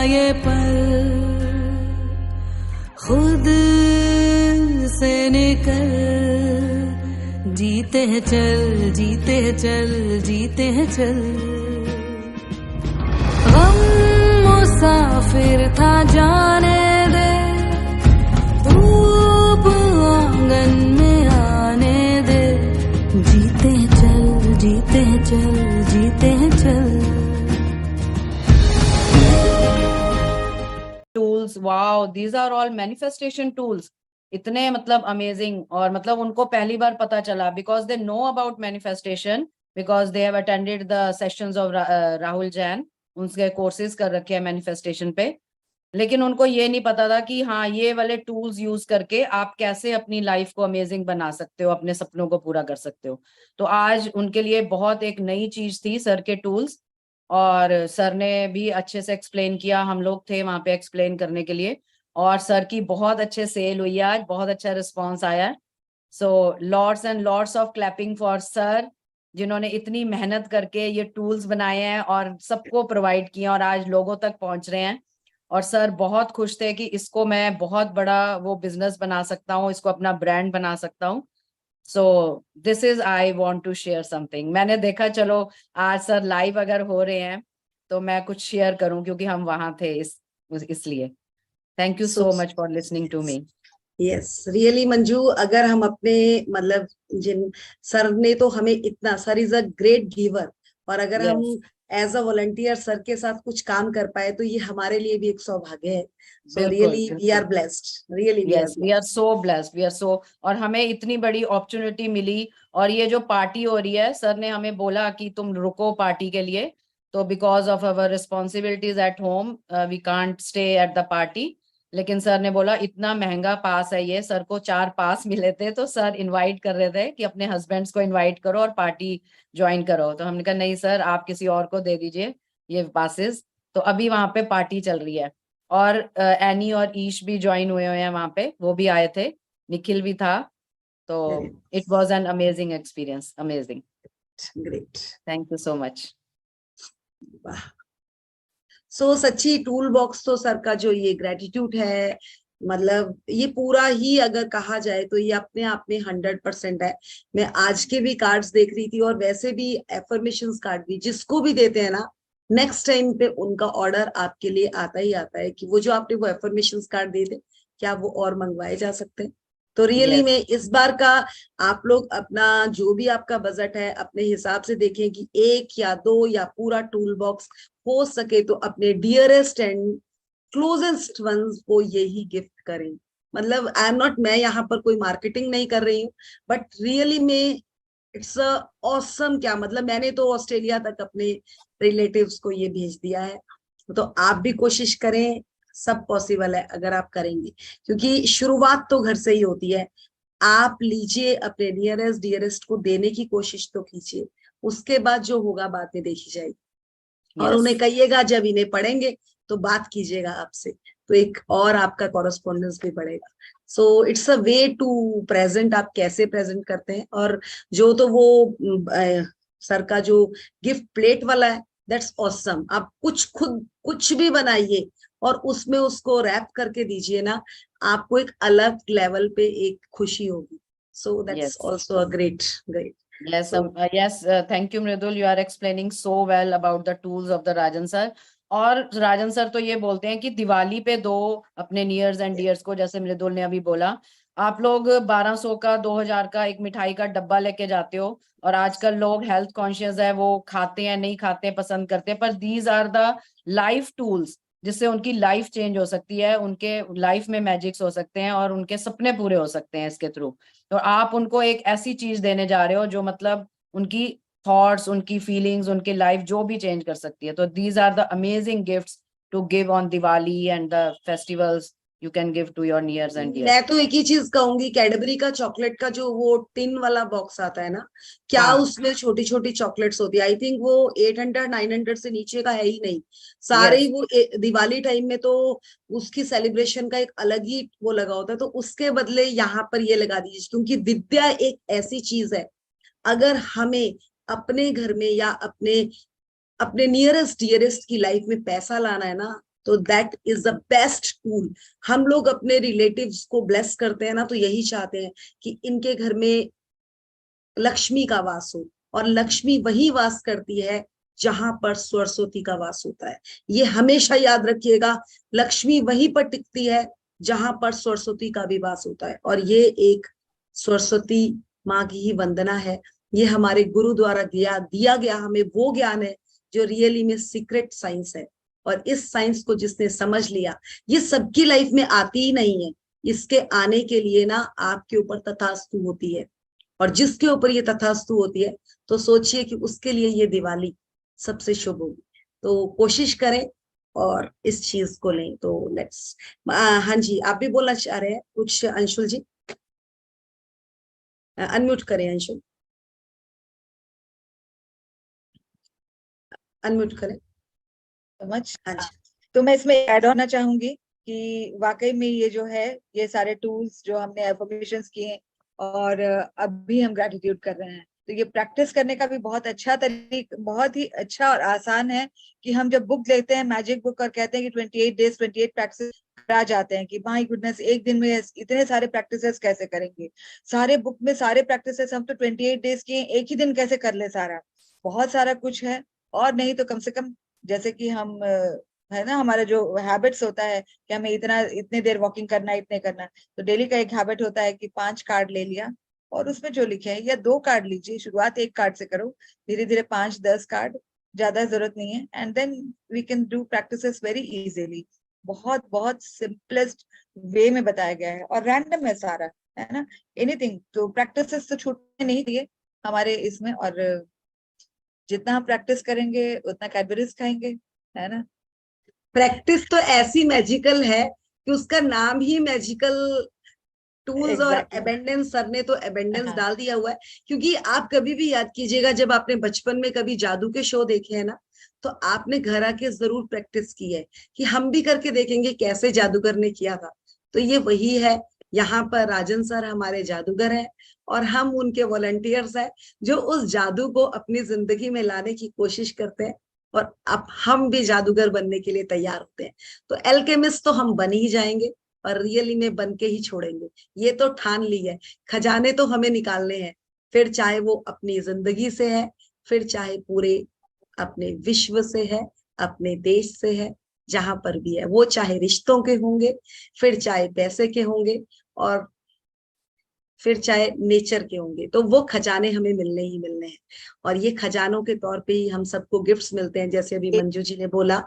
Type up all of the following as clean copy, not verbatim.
ये पल खुद से निकल, जीते हैं चल, जीते हैं चल, जीते हैं चल। गम मुसाफिर था जाने दे, धूप आंगन में आने दे, जीते हैं चल, जीते हैं चल, जीते हैं चल। Tools, wow, these are all manifestation tools. इतने मतलब अमेजिंग, और मतलब उनको पहली बार पता चला because they know about manifestation, because they have attended the sessions of Rahul Jain, उनके कोर्सेज कर रखे हैं मैनिफेस्टेशन पे। लेकिन उनको ये नहीं पता था कि हाँ, ये वाले टूल्स यूज करके आप कैसे अपनी लाइफ को अमेजिंग बना सकते हो, अपने सपनों को पूरा कर सकते हो। तो आज उनके लिए बहुत एक नई चीज थी सर के टूल्स, और सर ने भी अच्छे से एक्सप्लेन किया, हम लोग थे वहां पे एक्सप्लेन करने के लिए, और सर की बहुत अच्छे सेल हुई है आज, बहुत अच्छा रिस्पॉन्स आया है। So lots and lots of clapping for sir, जिन्होंने इतनी मेहनत करके ये टूल्स बनाए हैं और सबको प्रोवाइड किए और आज लोगों तक पहुंच रहे हैं। और सर बहुत खुश थे कि इसको मैं बहुत बड़ा वो बिजनेस बना सकता हूँ, इसको अपना ब्रांड बना सकता हूँ। So this is, I want to share something. मैंने देखा चलो आज सर लाइव अगर हो रहे हैं तो मैं कुछ शेयर करूं, क्योंकि हम वहां थे इसलिए। Thank you So so much for listening to me. Yes, really Manju, अगर हम अपने मतलब जिन सर ने तो हमें इतना, sir is a great giver, और अगर हम yes, as a volunteer sir के साथ कुछ काम कर पाए तो ये हमारे लिए भी एक सौभाग्य है। सो बिल्कुल रियली वी आर बिल्कुल। Blessed, really we are yes, we are blessed. So blessed, we are so, और हमें इतनी बड़ी अपॉर्चुनिटी मिली। और ये जो पार्टी हो रही है, सर ने हमें बोला कि तुम रुको पार्टी के लिए, तो because of our responsibilities at home we can't stay at the party. लेकिन सर ने बोला इतना महंगा पास है ये, सर को 4 पास मिले थे, तो सर इनवाइट कर रहे थे कि अपने हस्बैंड्स को इनवाइट करो और पार्टी ज्वाइन करो। तो हमने कहा नहीं सर, आप किसी और को दे दीजिए ये पासेस। तो अभी वहां पे पार्टी चल रही है, और एनी और ईश भी ज्वाइन हुए हुए हैं वहां पे, वो भी आए थे, निखिल भी था। तो it was an amazing experience, amazing. Great. Thank you so much. वाह। सो सच्ची टूल बॉक्स तो सर का जो ये ग्रेटिट्यूड है, मतलब ये पूरा ही अगर कहा जाए तो ये अपने आप में 100% है। मैं आज के भी कार्ड्स देख रही थी, और वैसे भी एफर्मेशन कार्ड भी जिसको भी देते हैं ना, नेक्स्ट टाइम पे उनका ऑर्डर आपके लिए आता ही आता है कि वो जो आपने वो एफर्मेशन कार्ड दे दे, क्या वो और मंगवाए जा सकते हैं। तो रियली यस, में इस बार का आप लोग अपना जो भी आपका बजट है अपने हिसाब से देखें कि 1 या 2 या पूरा टूल बॉक्स, हो सके तो अपने डियरेस्ट एंड क्लोजेस्ट वंस को यही गिफ्ट करें। मतलब आई एम नॉट, मैं यहाँ पर कोई मार्केटिंग नहीं कर रही हूँ, बट रियली में इट्स अ ऑसम। क्या मतलब, मैंने तो ऑस्ट्रेलिया तक अपने रिलेटिव्स को ये भेज दिया है। तो आप भी कोशिश करें, सब पॉसिबल है अगर आप करेंगे, क्योंकि शुरुआत तो घर से ही होती है। आप लीजिए, अपने नियरेस्ट डियरेस्ट को देने की कोशिश तो कीजिए, उसके बाद जो होगा बाद में देखी जाएगी। और यस, उन्हें कहिएगा जब इन्हें पढ़ेंगे तो बात कीजिएगा आपसे, तो एक और आपका कॉरेस्पॉन्डेंस भी बढ़ेगा। So it's a way to present, आप कैसे प्रेजेंट करते हैं। और जो तो वो सर का जो गिफ्ट प्लेट वाला है, दैट्स ऑसम। आप कुछ खुद कुछ भी बनाइए और उसमें उसको रैप करके दीजिए ना, आपको एक अलग लेवल पे एक खुशी होगी। So that's yes, also a great great. yes, so yes, thank you Mridul, you are explaining so well about the tools of the Rajan sir. और राजन सर तो ये बोलते हैं कि दिवाली पे दो अपने नियर्स एंड डियर्स को, जैसे मृदुल ने अभी बोला, आप लोग 1200 का 2000 का एक मिठाई का डब्बा लेके जाते हो, और आजकल लोग हेल्थ कॉन्शियस है, वो खाते हैं नहीं खाते हैं, पसंद करते हैं, पर these are the life tools जिससे उनकी लाइफ चेंज हो सकती है, उनके लाइफ में मैजिक्स हो सकते हैं, और उनके सपने पूरे हो सकते हैं इसके थ्रू। तो आप उनको एक ऐसी चीज देने जा रहे हो जो मतलब उनकी थॉट्स, उनकी फीलिंग्स, उनकी लाइफ जो भी चेंज कर सकती है। तो these are the amazing gifts to give on Diwali and the festivals, you can give to your nears and मैं डियर्स। तो एक ही चीज कहूंगी, कैडबरी का चॉकलेट का जो वो टिन वाला बॉक्स आता है ना, क्या हाँ, उसमें छोटी छोटी चॉकलेट्स होती है। आई थिंक वो 800-900 से नीचे का है ही नहीं सारे ही। यस, वो दिवाली टाइम में तो उसकी सेलिब्रेशन का एक अलग ही वो लगा होता है, तो उसके बदले यहाँ पर ये लगा दीजिए, क्योंकि विद्या एक ऐसी चीज है, अगर हमें अपने घर में या अपने अपने नियरेस्ट डियरेस्ट की लाइफ में पैसा लाना है ना, तो that is the best tool. हम लोग अपने रिलेटिव्स को ब्लेस करते हैं ना, तो यही चाहते हैं कि इनके घर में लक्ष्मी का वास हो, और लक्ष्मी वही वास करती है जहां पर सरस्वती का वास होता है। ये हमेशा याद रखिएगा, लक्ष्मी वहीं पर टिकती है जहां पर सरस्वती का भी वास होता है। और ये एक सरस्वती माँ की ही वंदना है। ये हमारे गुरु द्वारा दिया गया हमें वो ज्ञान है जो रियली में सीक्रेट साइंस है। और इस साइंस को जिसने समझ लिया, ये सबकी लाइफ में आती ही नहीं है। इसके आने के लिए ना आपके ऊपर तथास्तु होती है, और जिसके ऊपर ये तथास्तु होती है तो सोचिए कि उसके लिए ये दिवाली सबसे शुभ होगी। तो कोशिश करें और इस चीज को लें। तो लेट्स, हाँ जी, आप भी बोलना चाह रहे हैं कुछ अंशुल जी? अनम्यूट करें अंशुल, अनम्यूट करें। समझ। हाँ जी। तो मैं इसमें ऐड होना चाहूंगी कि वाकई में ये जो है, ये सारे टूल्स जो हमने एफर्मेशंस किए और अभी हम ग्रेटिट्यूड कर रहे हैं, तो ये प्रैक्टिस करने का भी बहुत अच्छा तरीका, बहुत ही अच्छा और आसान है कि हम जब बुक लेते हैं मैजिक बुक और कहते हैं कि 28 डेज 28 प्रैक्टिस आ जाते हैं कि माय गुडनेस एक दिन में इतने सारे प्रैक्टिसेस कैसे करेंगे। सारे बुक में सारे प्रैक्टिसेस हम तो 28 डेज किए, एक ही दिन कैसे कर ले सारा। बहुत सारा कुछ है। और नहीं तो कम से कम जैसे कि हम है ना, हमारा जो हैबिट्स होता है कि हमें इतने देर वॉकिंग करना है, इतने करना है, तो डेली का एक हैबिट होता है कि 5 कार्ड ले लिया और उसमें जो लिखे हैं, या 2 कार्ड लीजिए, शुरुआत 1 कार्ड से करो, धीरे धीरे 5-10 कार्ड, ज्यादा जरूरत नहीं है। And then we can do practices very easily. बहुत बहुत सिंपलेस्ट वे में बताया गया है और रैंडम है सारा, है ना। एनीथिंग, तो प्रैक्टिसेस तो छूटने नहीं दिए हमारे इसमें। और जितना हम प्रैक्टिस करेंगे उतना कैडबरीज खाएंगे, है ना। प्रैक्टिस तो ऐसी मैजिकल है कि उसका नाम ही मैजिकल टूल्स। और Exactly. एबेंडेंस, सर ने तो एबेंडेंस हाँ। डाल दिया हुआ है। क्योंकि आप कभी भी याद कीजिएगा, जब आपने बचपन में कभी जादू के शो देखे हैं ना, तो आपने घर आके जरूर प्रैक्टिस की है कि हम भी करके देखेंगे कैसे जादूगर ने किया था। तो ये वही है। यहाँ पर राजन सर हमारे जादूगर हैं और हम उनके वॉलंटियर्स हैं जो उस जादू को अपनी जिंदगी में लाने की कोशिश करते हैं। और अब हम भी जादूगर बनने के लिए तैयार होते हैं। तो एल्केमिस्ट तो हम बन ही जाएंगे और रियली में बन के ही छोड़ेंगे। ये तो ठान ली है। खजाने तो हमें निकालने हैं, फिर चाहे वो अपनी जिंदगी से है, फिर चाहे पूरे अपने विश्व से है, अपने देश से है, जहां पर भी है, वो चाहे रिश्तों के होंगे, फिर चाहे पैसे के होंगे, और फिर चाहे नेचर के होंगे। तो वो खजाने हमें मिलने ही मिलने हैं। और ये खजानों के तौर पे ही हम सबको गिफ्ट्स मिलते हैं, जैसे अभी मंजू जी ने बोला।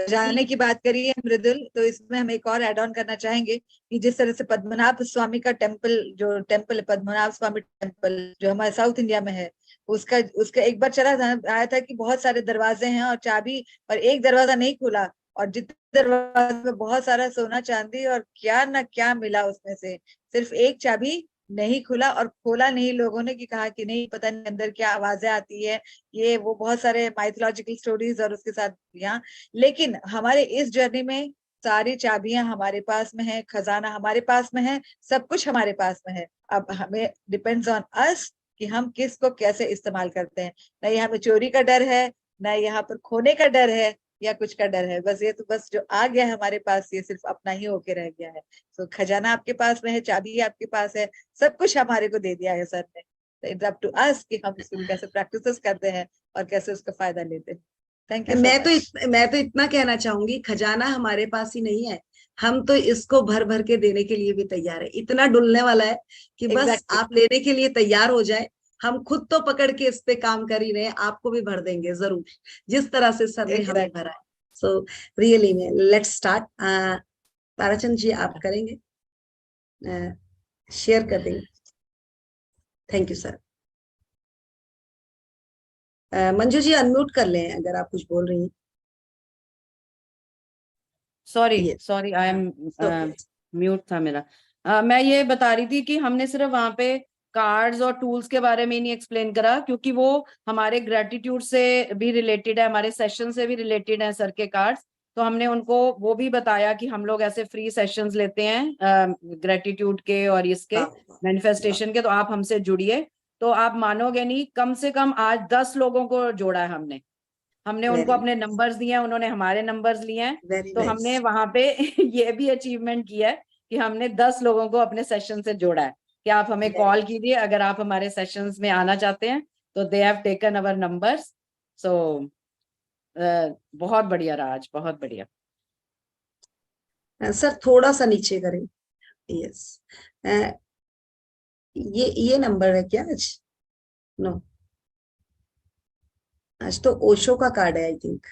जाने की बात करिए मृदुल, तो इसमें हम एक और ऐड ऑन करना चाहेंगे कि जिस तरह से पद्मनाभ स्वामी का टेम्पल, जो टेम्पल पद्मनाभ स्वामी टेम्पल जो हमारे साउथ इंडिया में है, उसका उसका एक बार चला आया था कि बहुत सारे दरवाजे हैं और चाबी, और एक दरवाजा नहीं खुला, और जितने दरवाजे में बहुत सारा सोना चांदी और क्या ना क्या मिला उसमें से, सिर्फ एक चाबी नहीं खुला। और खोला नहीं लोगों ने कि कहा कि नहीं पता नहीं अंदर क्या आवाजें आती है, ये वो बहुत सारे माइथोलॉजिकल स्टोरीज और उसके साथ यहाँ। लेकिन हमारे इस जर्नी में सारी चाबियां हमारे पास में है, खजाना हमारे पास में है, सब कुछ हमारे पास में है। अब हमें डिपेंड्स ऑन अस कि हम किसको कैसे इस्तेमाल करते हैं। न यहाँ पे चोरी का डर है, न यहाँ पर खोने का डर है, या कुछ का डर है। बस ये तो बस जो आ गया है हमारे पास, ये सिर्फ अपना ही होके रह गया है। तो खजाना आपके पास में है, चाबी आपके पास है, सब कुछ हमारे को दे दिया है सर ने। तो इट्स अप टू अस कि हम उसको कैसे प्रैक्टिस करते हैं और कैसे उसका फायदा लेते हैं। Thank you so much. मैं तो इतना कहना चाहूंगी, खजाना हमारे पास ही नहीं है, हम तो इसको भर भर के देने के लिए भी तैयार है। इतना डुलने वाला है कि बस Exactly. आप लेने के लिए तैयार हो जाए। हम खुद तो पकड़ के इस पे काम कर ही रहे हैं, आपको भी भर देंगे जरूर, जिस तरह से सर ने हमें भरा है। सो रियली में लेट्स स्टार्ट। ताराचंद जी आप करेंगे, शेयर कर देंगे? Thank you sir. Manju ji unmute कर लें अगर आप कुछ बोल रही हैं। सॉरी आई एम म्यूट था मेरा। मैं ये बता रही थी कि हमने सिर्फ वहां पे कार्ड्स और टूल्स के बारे में ही नहीं एक्सप्लेन करा, क्योंकि वो हमारे ग्रेटिट्यूड से भी रिलेटेड है, हमारे सेशन से भी रिलेटेड है सर के कार्ड्स। तो हमने उनको वो भी बताया कि हम लोग ऐसे फ्री सेशंस लेते हैं ग्रेटिट्यूड के और इसके मैनिफेस्टेशन के, तो आप हमसे जुड़िए। तो आप मानोगे नहीं, कम से कम आज 10 लोगों को जोड़ा है हमने। हमने उनको Very अपने नंबर्स दिए हैं, उन्होंने हमारे नंबर्स लिए हैं, very तो nice. हमने वहां पे ये भी अचीवमेंट किया है कि हमने 10 लोगों को अपने सेशन से जोड़ा है कि आप हमें Very कॉल कीजिए अगर आप हमारे सेशंस में आना चाहते हैं, तो they have taken our numbers. So बहुत बढ़िया राज, बहुत बढ़िया। सर थोड़ा सा नीचे करें। यस, ये नंबर है क्या आज? नो, आज तो ओशो का कार्ड है I think.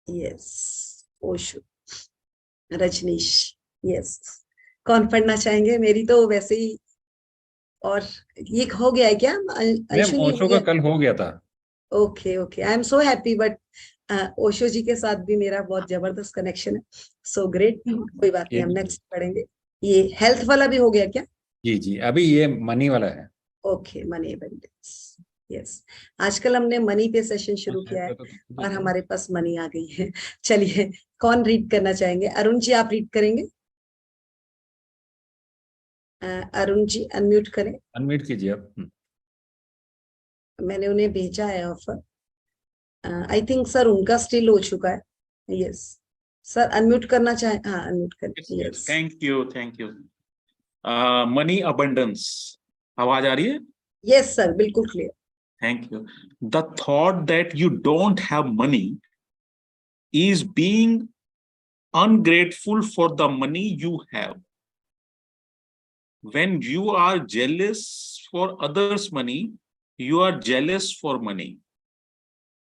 Yes, Osho, Rajneesh. Yes, कौन पढ़ना चाहेंगे? मेरी तो वैसे ही, और ये हो गया है क्या मैम अंशु? नहीं हो ओशो का गया? कल हो गया था। Okay okay, I am so happy. But Osho ji के साथ भी मेरा बहुत जबरदस्त कनेक्शन है। सो ग्रेट, कोई बात नहीं, हम नेक्स्ट पढ़ेंगे। ये हेल्थ वाला भी हो गया क्या? जी जी, अभी ये मनी वाला है। Okay, money abundance. यस, आजकल हमने मनी पे सेशन शुरू किया है और हमारे पास मनी आ गई है। चलिए, कौन रीड करना चाहेंगे? अरुण जी, आप रीड करेंगे? अरुण जी अनम्यूट करें। अनम्यूट कीजिए आप। मैंने उन्हें भेजा है ऑफर। आई थिंक सर उनका स्टिल हो चुका है। यस सर, अनम्यूट करना चाहे? हाँ, अनम्यूट करें। Yes, thank you, thank you. Money abundance, आवाज आ रही है? यस सर, बिल्कुल clear. Thank you. The thought that you don't have money is being ungrateful for the money you have. When you are jealous for others' money, you are jealous for money.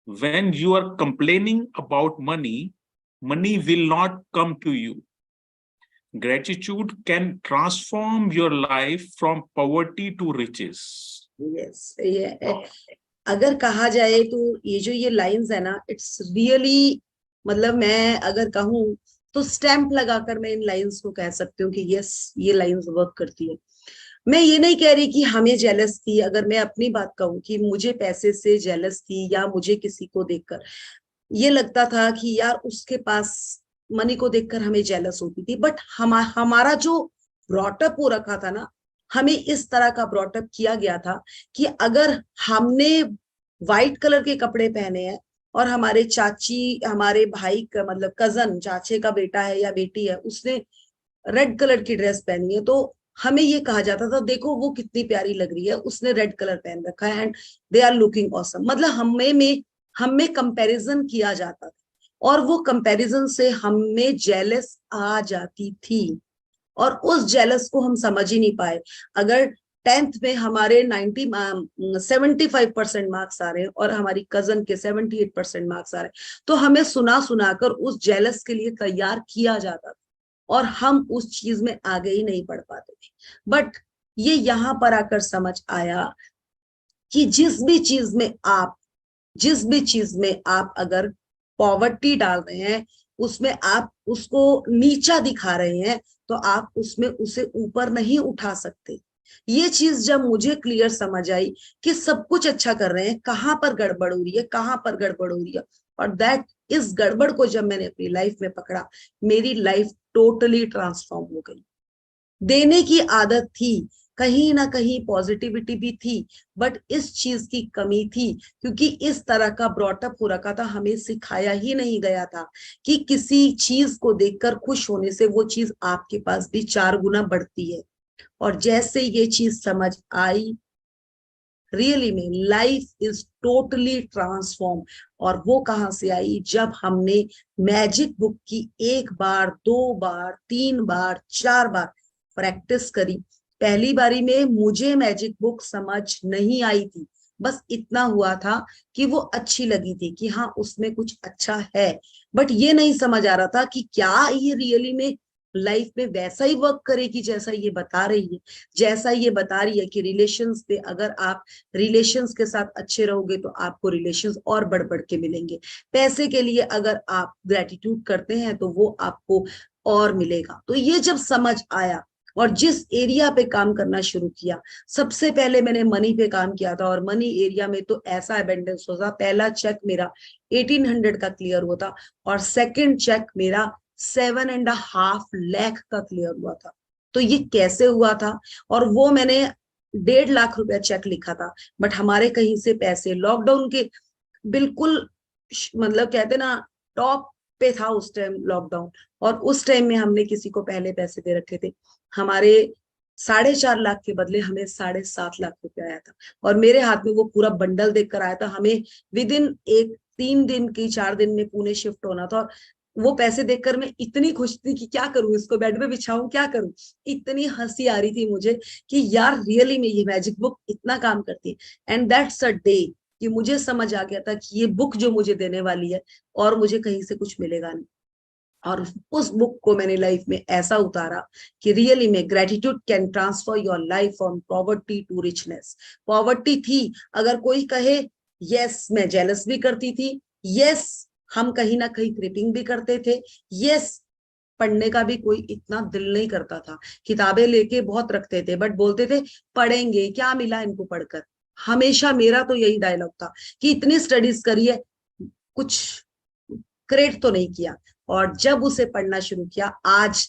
When you are complaining about money, money will not come to you. Gratitude can transform your life from poverty to riches. Yes, ये अगर कहा जाए तो ये जो ये lines है ना, इट्स रियली, मतलब मैं अगर कहूँ तो स्टैंप लगाकर मैं इन लाइंस को कह सकती हूँ कि यस, ये लाइंस वर्क करती है। मैं ये नहीं कह रही कि हमें जेलस थी। अगर मैं अपनी बात कहूँ कि मुझे पैसे से जेलस थी, या मुझे किसी को देखकर ये लगता था कि यार उसके पास मनी को देखकर हमें जेलस होती थी। बट हमारा जो ब्रॉटअप हो रखा था ना, हमें इस तरह का ब्रॉटअप किया गया था कि अगर हमने व्हाइट कलर के कपड़े पहने हैं और हमारे चाची, हमारे भाई का मतलब कजन, चाचे का बेटा है या बेटी है, उसने रेड कलर की ड्रेस पहनी है, तो हमें ये कहा जाता था देखो वो कितनी प्यारी लग रही है, उसने रेड कलर पहन रखा है and they are looking awesome. मतलब हमें कंपैरिजन किया जाता था और वो कंपैरिजन से हमें जेलस आ जाती थी और उस जेलस को हम समझ ही नहीं पाए। अगर 10th में हमारे 75% मार्क्स आ रहे हैं और हमारी कजन के 78% मार्क्स आ रहे हैं, तो हमें सुना सुनाकर उस जेलस के लिए तैयार किया जाता था और हम उस चीज में आगे ही नहीं बढ़ पाते थे। बट ये यहाँ पर आकर समझ आया कि जिस भी चीज में आप अगर पॉवर्टी डाल रहे हैं, उसमें आप उसको नीचा दिखा रहे हैं, तो आप उसमें उसे ऊपर नहीं उठा सकते। ये चीज जब मुझे क्लियर समझ आई कि सब कुछ अच्छा कर रहे हैं, कहाँ पर गड़बड़ हो रही है, कहाँ पर गड़बड़ हो रही है, और दैट इस गड़बड़ को जब मैंने अपनी लाइफ में पकड़ा, मेरी लाइफ टोटली ट्रांसफॉर्म हो गई। देने की आदत थी, कहीं ना कहीं पॉजिटिविटी भी थी, बट इस चीज की कमी थी क्योंकि इस तरह का ब्रॉटअप हो रखा था, हमें सिखाया ही नहीं गया था कि किसी चीज को देखकर खुश होने से वो चीज आपके पास भी 4 गुना बढ़ती है। और जैसे ये चीज समझ आई, रियली में लाइफ इज टोटली ट्रांसफॉर्म। और वो कहाँ से आई? जब हमने मैजिक बुक की 1 बार, 2 बार, 3 बार, 4 बार प्रैक्टिस करी। पहली बारी में मुझे मैजिक बुक समझ नहीं आई थी, बस इतना हुआ था कि वो अच्छी लगी थी कि हाँ उसमें कुछ अच्छा है, बट ये नहीं समझ आ रहा था कि क्या ये रियली में लाइफ में वैसा ही वर्क करेगी जैसा ये बता रही है। जैसा ये बता रही है कि रिलेशंस पे अगर आप रिलेशंस के साथ अच्छे रहोगे तो आपको रिलेशंस और बढ़ बढ़ के मिलेंगे। पैसे के लिए अगर आप ग्रेटिट्यूड करते हैं तो वो आपको और मिलेगा। तो ये जब समझ आया और जिस एरिया पे काम करना शुरू किया, सबसे पहले मैंने मनी पे काम किया था और मनी एरिया में तो ऐसा अबेंडेंस होता। पहला चेक मेरा 1800 का क्लियर हुआ था और सेकंड चेक मेरा 7.5 लाख का क्लियर हुआ था। तो ये कैसे हुआ था? और वो मैंने 1.5 लाख रुपया चेक लिखा था, बट हमारे कहीं से पैसे लॉकडाउन के बिल्कुल मतलब कहते ना टॉप पे था उस टाइम लॉकडाउन, और उस टाइम में हमने किसी को पहले पैसे दे रखे थे। हमारे 4.5 लाख के बदले हमें 7.5 लाख रुपया आया था, और मेरे हाथ में वो पूरा बंडल देकर आया था। हमें विद इन 3 दिन की 4 दिन में पुणे शिफ्ट होना था, और वो पैसे देखकर मैं इतनी खुश थी कि क्या करूं, इसको बेड पे बिछाऊं, क्या करूं। इतनी हंसी आ रही थी मुझे कि यार रियली में ये मैजिक बुक इतना काम करती है। एंड दैट्स अ डे कि मुझे समझ आ गया था कि ये बुक जो मुझे देने वाली है और मुझे कहीं से कुछ मिलेगा नहीं। और उस बुक को मैंने लाइफ में ऐसा उतारा कि रियली में gratitude can transfer your life from poverty to richness. Poverty थी, अगर कोई कहे यस मैं जेलस भी करती थी, यस हम कहीं ना कहीं क्रिपिंग भी करते थे, यस पढ़ने का भी कोई इतना दिल नहीं करता था, किताबें लेके बहुत रखते थे, बट बोलते थे पढ़ेंगे, क्या मिला इनको पढ़कर। हमेशा मेरा तो यही डायलॉग था कि इतनी स्टडीज करी है, कुछ क्रिएट तो नहीं किया। और जब उसे पढ़ना शुरू किया, आज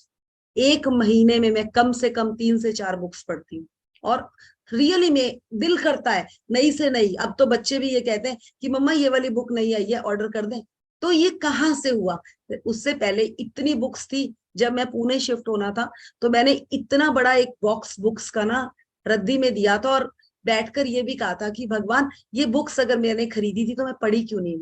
1 महीने में मैं कम से कम 3 से 4 बुक्स पढ़ती हूँ। और रियली में दिल करता है नई से नई। अब तो बच्चे भी ये कहते हैं कि मम्मा ये वाली बुक नहीं आई है, ऑर्डर कर दें। तो ये कहाँ से हुआ? उससे पहले इतनी बुक्स थी। जब मैं पुणे शिफ्ट होना था तो मैंने इतना बड़ा एक बॉक्स बुक्स का ना रद्दी में दिया था, और बैठकर ये भी कहा था कि भगवान ये बुक्स अगर मैंने खरीदी थी तो मैं पढ़ी क्यों नहीं।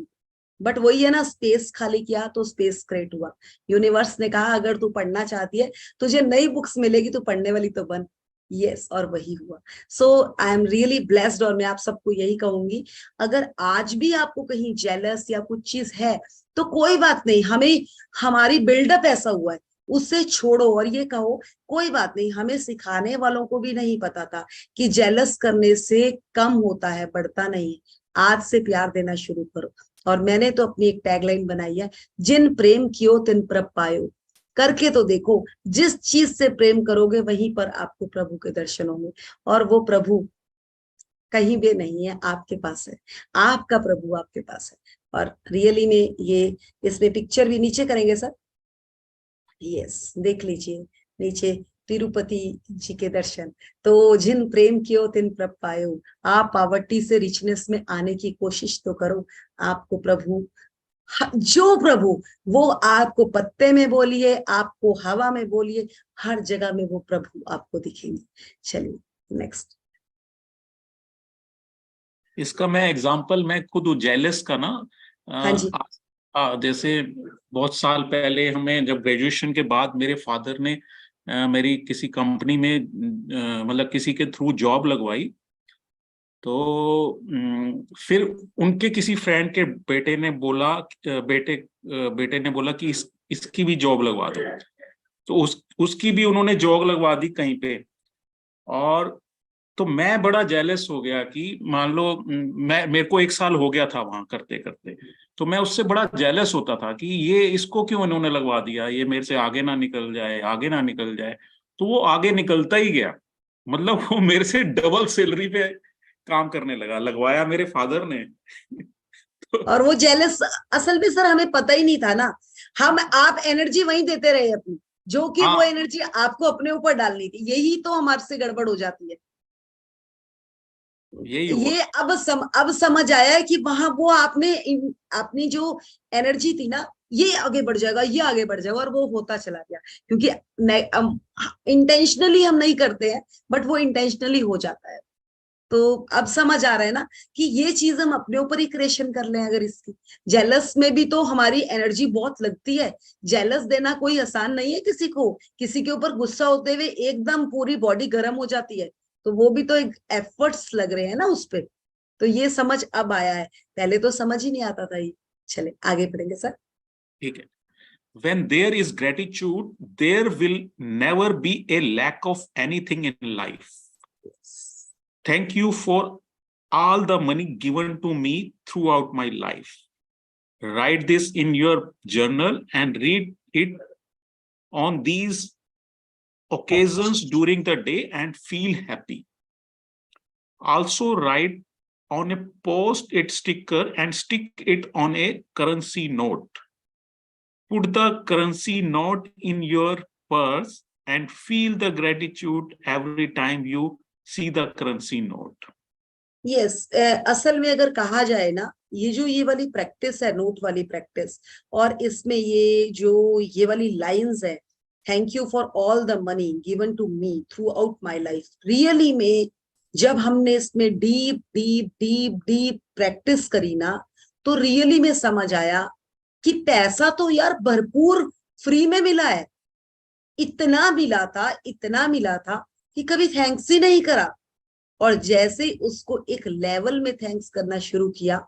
बट वही है ना, स्पेस खाली किया तो स्पेस क्रिएट हुआ। यूनिवर्स ने कहा अगर तू पढ़ना चाहती है, तुझे नई बुक्स मिलेगी, तो पढ़ने वाली तो बन। यस, और वही हुआ। सो आई एम रियली ब्लेस्ड, और मैं आप सबको यही कहूंगी, अगर आज भी आपको कहीं जेलस या कुछ चीज है तो कोई बात नहीं, हमें हमारी बिल्डअप ऐसा हुआ है, उससे छोड़ो और ये कहो कोई बात नहीं। हमें सिखाने वालों को भी नहीं पता था कि जेलस करने से कम होता है, बढ़ता नहीं। आज से प्यार देना शुरू करो। और मैंने तो अपनी एक टैगलाइन बनाई है, जिन प्रेम कियो तिन प्रभ पायो। करके तो देखो, जिस चीज से प्रेम करोगे वहीं पर आपको प्रभु के दर्शन होंगे। और वो प्रभु कहीं भी नहीं है, आपके पास है। आपका प्रभु आपके पास है। और रियली में ये इसमें पिक्चर भी नीचे करेंगे सर। यस, देख लीजिए नीचे तिरुपति जी के दर्शन। तो जिन प्रेम कियो तिन प्रभ पायो। आप पावर्टी से रिचनेस में आने की कोशिश तो करो। आपको प्रभु, जो प्रभु, वो आपको पत्ते में बोलिए, आपको हवा में बोलिए, हर जगह में वो प्रभु आपको दिखेंगे। चलिए नेक्स्ट। इसका मैं एग्जांपल, मैं खुद जेलस का ना, हाँ जी। जैसे बहुत साल पहले हमें जब ग्रेजुएशन के बाद मेरे फादर ने मेरी किसी कंपनी में मतलब किसी के थ्रू जॉब लगवाई। तो फिर उनके किसी फ्रेंड के बेटे ने बोला, बेटे ने बोला कि इसकी भी जॉब लगवा दो। तो उसकी भी उन्होंने जॉब लगवा दी कहीं पे। और तो मैं बड़ा जेलस हो गया कि मान लो मेरे को 1 साल हो गया था वहां करते करते। तो मैं उससे बड़ा जेलस होता था कि ये इसको क्यों इन्होंने लगवा दिया, ये मेरे से आगे ना निकल जाए, आगे ना निकल जाए। तो वो आगे निकलता ही गया, मतलब वो मेरे से डबल सैलरी पे काम करने लगा, लगवाया मेरे फादर ने। तो और वो जेलस असल में सर हमें पता ही नहीं था ना। हम आप एनर्जी वहीं देते रहे अपनी, जो कि वो हाँ, एनर्जी आपको अपने ऊपर डालनी थी। यही तो हमारे से गड़बड़ हो जाती है। यही हुआ। ये अब समझ आया है कि वहां वो आपने अपनी जो एनर्जी थी ना, ये आगे बढ़ जाएगा, ये आगे बढ़ जाएगा, और वो होता चला गया। क्योंकि इंटेंशनली हम नहीं करते हैं, बट वो इंटेंशनली हो जाता है। तो अब समझ आ रहा है ना कि ये चीज हम अपने ऊपर ही क्रिएशन कर लें। अगर इसकी जेलस में भी तो हमारी एनर्जी बहुत लगती है। जेलस देना कोई आसान नहीं है किसी को। किसी के ऊपर गुस्सा होते हुए एकदम पूरी बॉडी गर्म हो जाती है, तो वो भी तो एक एफर्ट्स लग रहे हैं ना उस पे। तो ये समझ अब आया है, पहले तो समझ ही नहीं आता था ये। चले आगे पढ़ेंगे सर। ठीक है। When there is gratitude, there will never be a lack of anything in life. Thank you for all the money given to me throughout my life. Write this in your journal and read it on these occasions during the day and feel happy. Also write on a post-it sticker and stick it on a currency note. Put the currency note in your purse and feel the gratitude every time you see the currency note. Yes, असल में अगर कहा जाए ना, ये वाली practice है, note वाली प्रैक्टिस, और इसमें ये वाली लाइंस है, thank you for all the money given to me throughout my life, really में जब हमने इसमें deep deep deep deep practice करी ना, तो रियली में समझ आया कि पैसा तो यार भरपूर फ्री में मिला है, इतना मिला था कि कभी थैंक्स ही नहीं करा। और जैसे ही उसको एक लेवल में थैंक्स करना शुरू किया,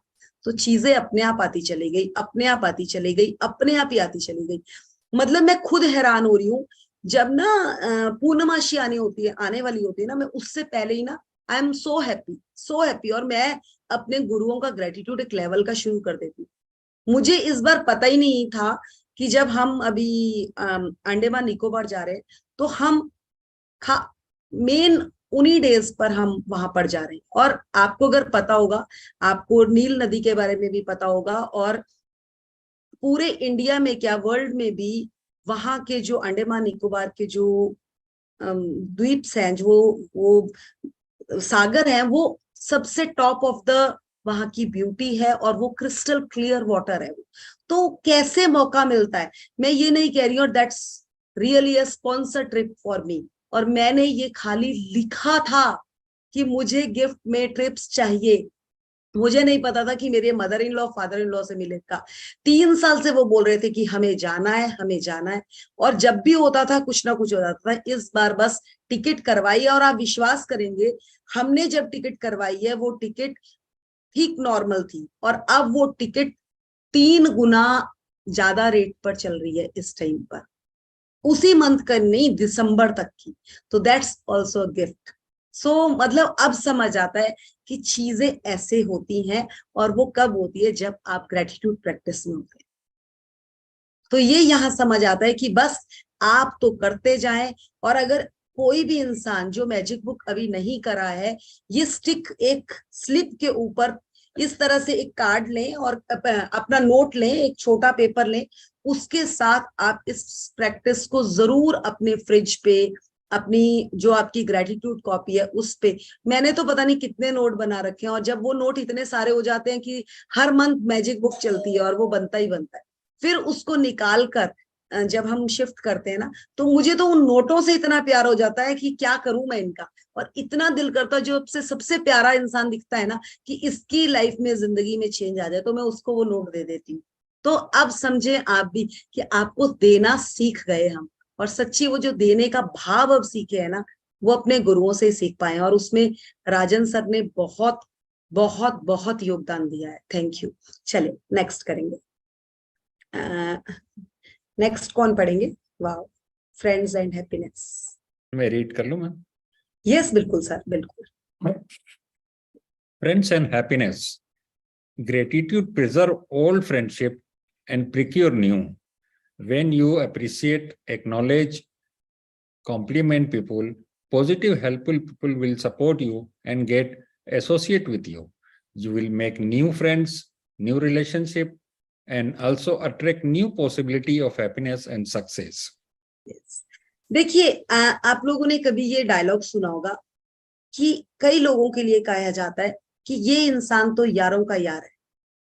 तो चीजें अपने आप आती चली गई, अपने आप आती चली गई, अपने आप ही आती चली गई। मतलब मैं खुद हैरान हो रही हूँ, जब ना पूर्णमासी आने वाली होती है ना, मैं उससे पहले ही ना आई एम सो हैप्पी, और मैं अपने गुरुओं का ग्रेटिट्यूड एक लेवल का शुरू कर देती हूँ। मुझे इस बार पता ही नहीं था कि जब हम अभी अंडमान निकोबार जा रहे हैं, तो हम मेन उन्हीं डेज पर हम वहां पर जा रहे हैं। और आपको अगर पता होगा, आपको नील नदी के बारे में भी पता होगा, और पूरे इंडिया में क्या वर्ल्ड में भी वहां के जो अंडमान निकोबार के जो द्वीप हैं, जो वो सागर हैं, वो सबसे टॉप ऑफ द वहां की ब्यूटी है, और वो क्रिस्टल क्लियर वाटर है। तो कैसे मौका मिलता है, मैं ये नहीं कह रही हूँ that's really a sponsor trip for me, और मैंने ये खाली लिखा था कि मुझे गिफ्ट में ट्रिप्स चाहिए। मुझे नहीं पता था कि मेरे mother in law father in law से मिलेगा। 3 साल से वो बोल रहे थे कि हमें जाना है, हमें जाना है, और जब भी होता था कुछ ना कुछ हो जाता था। इस बार बस टिकट करवाई, और आप विश्वास करेंगे, हमने जब टिकट करवाई है, वो टिकट ठीक नॉर्मल थी, और अब वो टिकट 3 गुना ज्यादा रेट पर चल रही है इस टाइम पर, उसी मंथ का नहीं, दिसंबर तक की। तो दैट्स ऑल्सो गिफ्ट। सो मतलब अब समझ आता है कि चीजें ऐसे होती हैं, और वो कब होती है, जब आप ग्रेटिट्यूड प्रैक्टिस में होते हैं। तो ये यहाँ समझ आता है कि बस आप तो करते जाएं, और अगर कोई भी इंसान जो मैजिक बुक अभी नहीं करा है, ये स्टिक एक स्लिप के ऊपर इस तरह से एक कार्ड लें, और अपना नोट लें, एक छोटा पेपर लें, उसके साथ आप इस प्रैक्टिस को जरूर अपने फ्रिज पे, अपनी जो आपकी ग्रेटिट्यूड कॉपी है उस पे, मैंने तो पता नहीं कितने नोट बना रखे हैं, और जब वो नोट इतने सारे हो जाते हैं कि हर मंथ मैजिक बुक चलती है, और वो बनता ही बनता है। फिर उसको निकाल कर जब हम शिफ्ट करते हैं ना, तो मुझे तो उन नोटों से इतना प्यार हो जाता है कि क्या करूं मैं इनका, और इतना दिल करता है, जो सबसे प्यारा इंसान दिखता है ना, कि इसकी लाइफ में, जिंदगी में चेंज आ जाए, तो मैं उसको वो नोट दे देती हूँ। तो अब समझे आप भी कि आपको देना सीख गए हम, और सच्ची वो जो देने का भाव अब सीखे है ना, वो अपने गुरुओं से ही सीख पाए, और उसमें राजन सर ने बहुत बहुत बहुत योगदान दिया है। Thank you. चलिए नेक्स्ट करेंगे। नेक्स्ट कौन पढ़ेंगे? Wow, friends and happiness. मैं रीड कर लूं मैम? यस बिल्कुल सर, बिल्कुल। Friends and happiness. Gratitude preserve old friendship and procure new. When you appreciate, acknowledge, compliment people, positive, helpful people will support you and get associate with you. You will make new friends, new relationship, and also attract new possibility of happiness and success. Yes. देखिए, आप लोगों ने कभी ये dialogue सुना होगा कि कई लोगों के लिए कहा जाता है कि ये इंसान तो यारों का यार है।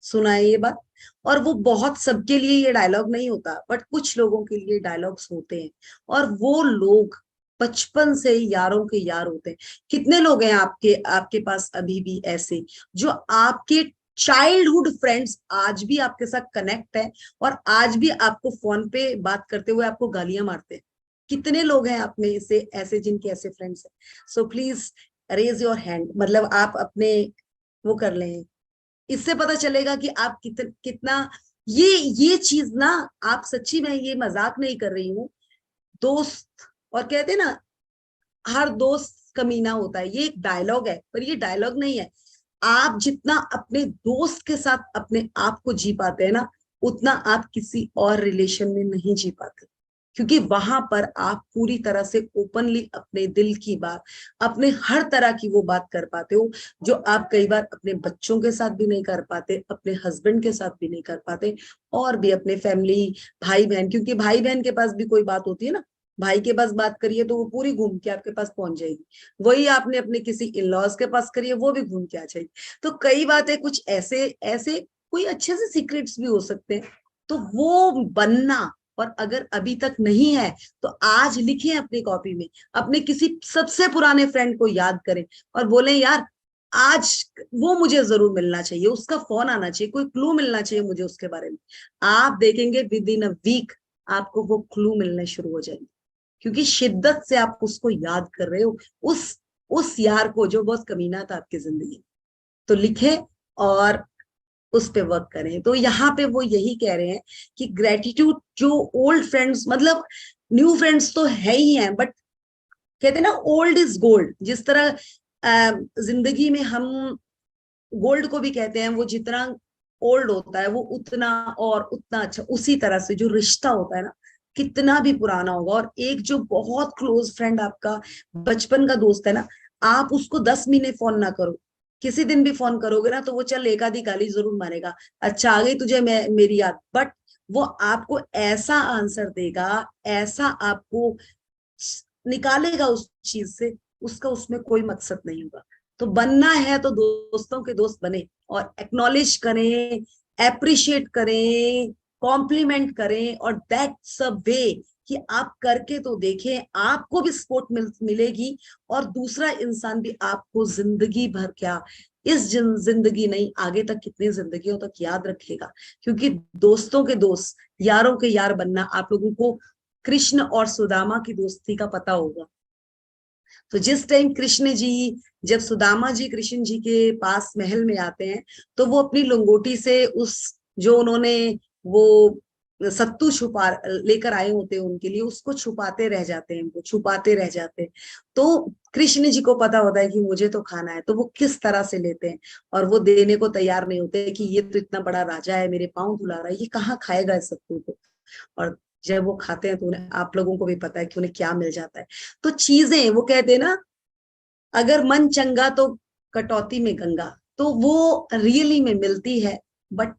सुना है ये बात? और वो बहुत सबके लिए ये डायलॉग नहीं होता, बट कुछ लोगों के लिए डायलॉग्स होते हैं, और वो लोग बचपन से यारों के यार होते हैं। कितने लोग हैं आपके पास अभी भी ऐसे, जो आपके चाइल्डहुड फ्रेंड्स आज भी आपके साथ कनेक्ट है, और आज भी आपको फोन पे बात करते हुए आपको गालियां मारते हैं? कितने लोग हैं आप में से ऐसे जिनके ऐसे फ्रेंड्स हैं? So please raise your hand, मतलब आप अपने वो कर लें, इससे पता चलेगा कि आप कितना ये चीज ना, आप सच्ची में, ये मजाक नहीं कर रही हूँ। दोस्त, और कहते हैं ना, हर दोस्त कमीना होता है, ये एक डायलॉग है, पर ये डायलॉग नहीं है। आप जितना अपने दोस्त के साथ अपने आप को जी पाते हैं ना, उतना आप किसी और रिलेशन में नहीं जी पाते, क्योंकि वहां पर आप पूरी तरह से ओपनली अपने दिल की बात, अपने हर तरह की वो बात कर पाते हो, जो आप कई बार अपने बच्चों के साथ भी नहीं कर पाते, अपने हस्बैंड के साथ भी नहीं कर पाते, और भी अपने फैमिली, भाई बहन, क्योंकि भाई बहन के पास भी कोई बात होती है ना, भाई के पास बात करिए तो वो पूरी घूम के आपके पास पहुंच जाएगी, वही आपने अपने किसी इन लॉज के पास करिए वो भी घूम के आ जाएगी। तो कई बातें कुछ ऐसे ऐसे कोई अच्छे से सीक्रेट्स भी हो सकते हैं, तो वो बनना। और अगर अभी तक नहीं है तो आज लिखें अपनी कॉपी में, अपने किसी सबसे पुराने फ्रेंड को याद करें और बोलें यार आज वो मुझे जरूर मिलना चाहिए, उसका फोन आना चाहिए, कोई क्लू मिलना चाहिए मुझे उसके बारे में। आप देखेंगे विद इन अ वीक आपको वो क्लू मिलने शुरू हो जाएंगे, क्योंकि शिद्दत से आप उसको याद कर रहे हो, उस यार को जो बहुत कमीना था आपकी जिंदगी में। तो लिखें और उस पे वर्क करें। तो यहाँ पे वो यही कह रहे हैं कि ग्रेटिट्यूड, जो ओल्ड फ्रेंड्स, मतलब न्यू फ्रेंड्स तो है ही हैं, बट कहते हैं ना ओल्ड इज गोल्ड। जिस तरह जिंदगी में हम गोल्ड को भी कहते हैं, वो जितना ओल्ड होता है वो उतना और उतना अच्छा, उसी तरह से जो रिश्ता होता है ना, कितना भी पुराना होगा। और एक जो बहुत क्लोज फ्रेंड आपका बचपन का दोस्त है ना, आप उसको 10 महीने फोन ना करो, किसी दिन भी फोन करोगे ना तो वो चल एक आधी गाली जरूर मारेगा, अच्छा आ गई तुझे मेरी याद, बट वो आपको ऐसा आंसर देगा, ऐसा आपको निकालेगा उस चीज से, उसका उसमें कोई मकसद नहीं होगा। तो बनना है तो दोस्तों के दोस्त बने और एक्नॉलेज करें, एप्रिशिएट करें, कॉम्प्लीमेंट करें, और दैट्स अ वे कि आप करके तो देखें, आपको भी सपोर्ट मिलेगी और दूसरा इंसान भी आपको जिंदगी भर, क्या इस जिंदगी नहीं आगे तक कितनी जिंदगियों तक याद रखेगा। क्योंकि दोस्तों के दोस्त, यारों के यार बनना, आप लोगों को कृष्ण और सुदामा की दोस्ती का पता होगा। तो जिस टाइम कृष्ण जी, जब सुदामा जी कृष्ण जी के पास महल में आते हैं, तो वो अपनी लंगोटी से उस, जो उन्होंने वो सत्तू छुपा लेकर आए होते हैं उनके लिए, उसको छुपाते रह जाते हैं, वो छुपाते रह जाते हैं। तो कृष्ण जी को पता होता है कि मुझे तो खाना है, तो वो किस तरह से लेते हैं और वो देने को तैयार नहीं होते कि ये तो इतना बड़ा राजा है, मेरे पांव धुला रहा है, ये कहाँ खाएगा इस सत्तू को। और जब वो खाते हैं तो उन्हें, आप लोगों को भी पता है कि उन्हें क्या मिल जाता है। तो चीजें, वो कहते हैं ना, अगर मन चंगा तो कटौती में गंगा, तो वो रियली में मिलती है। बट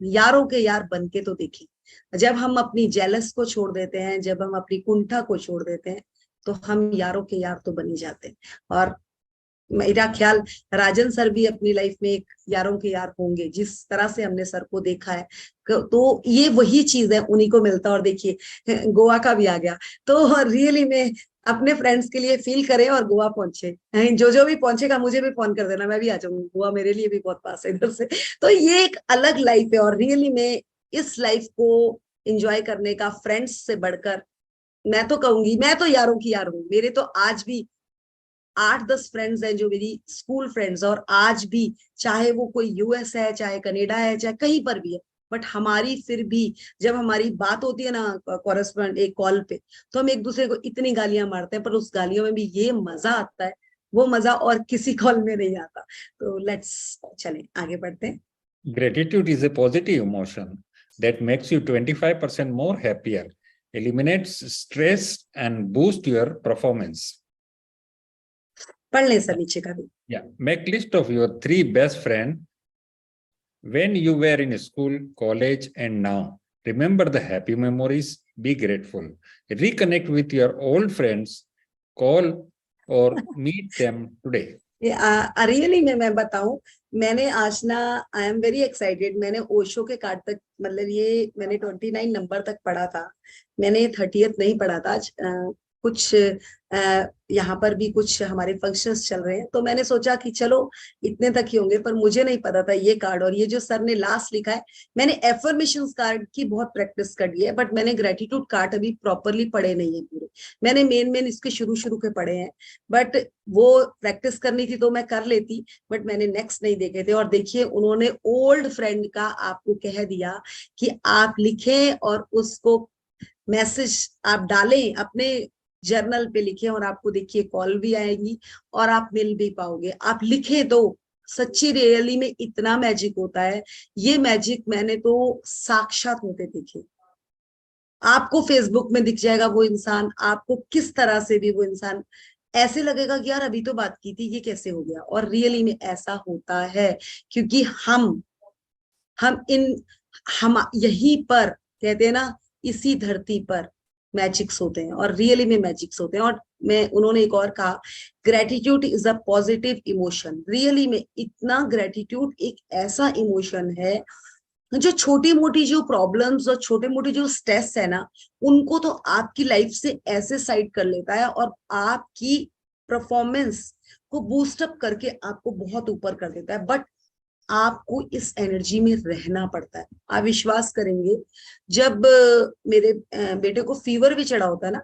यारों के यार बन के तो देखें, जब हम अपनी जेलस को छोड़ देते हैं, जब हम अपनी कुंठा को छोड़ देते हैं, तो हम यारों के यार तो बन ही जाते हैं। और मेरा ख्याल राजन सर भी अपनी लाइफ में एक यारों के यार होंगे, जिस तरह से हमने सर को देखा है। तो ये वही चीज है, उन्हीं को मिलता है। और देखिए गोवा का भी आ गया, तो रियली में अपने फ्रेंड्स के लिए फील करें और गोवा पहुंचे। जो भी पहुंचेगा मुझे भी फोन कर देना, मैं भी आ जाऊंगी, गोवा मेरे लिए भी बहुत पास है इधर से। तो ये एक अलग लाइफ है और रियली में इस लाइफ को एंजॉय करने का फ्रेंड्स से बढ़कर, मैं तो कहूंगी, मैं तो यारों की यार हूँ। मेरे तो आज भी 8-10 फ्रेंड्स हैं जो मेरी स्कूल फ्रेंड्स, और आज भी चाहे वो कोई यूएस है, चाहे कनाडा है, चाहे कहीं पर भी है, बट हमारी फिर भी जब हमारी बात होती है ना कॉरेस्पॉन्ड एक कॉल पे, तो हम एक दूसरे को इतनी गालियां मारते हैं, पर उस गालियों में भी ये मजा आता है, वो मजा और किसी कॉल में नहीं आता। तो लेट्स चलें आगे बढ़ते हैं। Gratitude is a positive emotion that makes you 25% more happier, eliminates stress, and boosts your performance. पढ़ लें सर नीचे का भी। Yeah, make list of your 3 best friends when you were in school, college, and now. Remember the happy memories. Be grateful. Reconnect with your old friends. Call or meet them today. Really में मैं बताऊं, मैंने आज ना, I am very excited. मैंने ओशो के card तक, मतलब ये मैंने 29 नंबर तक पढ़ा था, मैंने 30th नहीं पढ़ा था आज। कुछ यहाँ पर भी कुछ हमारे फंक्शंस चल रहे हैं, तो मैंने सोचा कि चलो इतने तक ही होंगे, पर मुझे नहीं पता था ये कार्ड। और ये जो सर ने लास्ट लिखा है, मैंने एफर्मेशंस कार्ड की बहुत प्रैक्टिस कर ली है, बट मैंने ग्रेटिट्यूड कार्ड अभी प्रॉपरली पढ़े नहीं है पूरे। मैंने मेन इसके शुरू के पढ़े हैं, बट वो प्रैक्टिस करनी थी तो मैं कर लेती, बट मैंने नेक्स्ट नहीं देखे थे। और देखिए उन्होंने ओल्ड फ्रेंड का आपको कह दिया कि आप लिखें और उसको मैसेज आप डालें, अपने जर्नल पे लिखें, और आपको देखिए कॉल भी आएगी और आप मिल भी पाओगे। आप लिखें तो सच्ची रियली में इतना मैजिक होता है। ये मैजिक मैंने तो साक्षात होते देखे। आपको फेसबुक में दिख जाएगा वो इंसान, आपको किस तरह से भी वो इंसान, ऐसे लगेगा कि यार अभी तो बात की थी, ये कैसे हो गया। और रियली में ऐसा होता है, क्योंकि हम यहीं पर कहते हैं ना, इसी धरती पर मैजिक्स होते हैं और रियली में मैजिक्स होते हैं। और मैं उन्होंने एक और कहा, gratitude is a positive emotion. Really में इतना ग्रेटिट्यूड एक ऐसा इमोशन है जो छोटी मोटी जो प्रॉब्लम्स और छोटे मोटे जो स्ट्रेस है ना, उनको तो आपकी लाइफ से ऐसे साइड कर लेता है और आपकी परफॉर्मेंस को बूस्टअप करके आपको बहुत ऊपर कर देता है। बट आपको इस एनर्जी में रहना पड़ता है। आप विश्वास करेंगे, जब मेरे बेटे को फीवर भी चढ़ा होता है ना,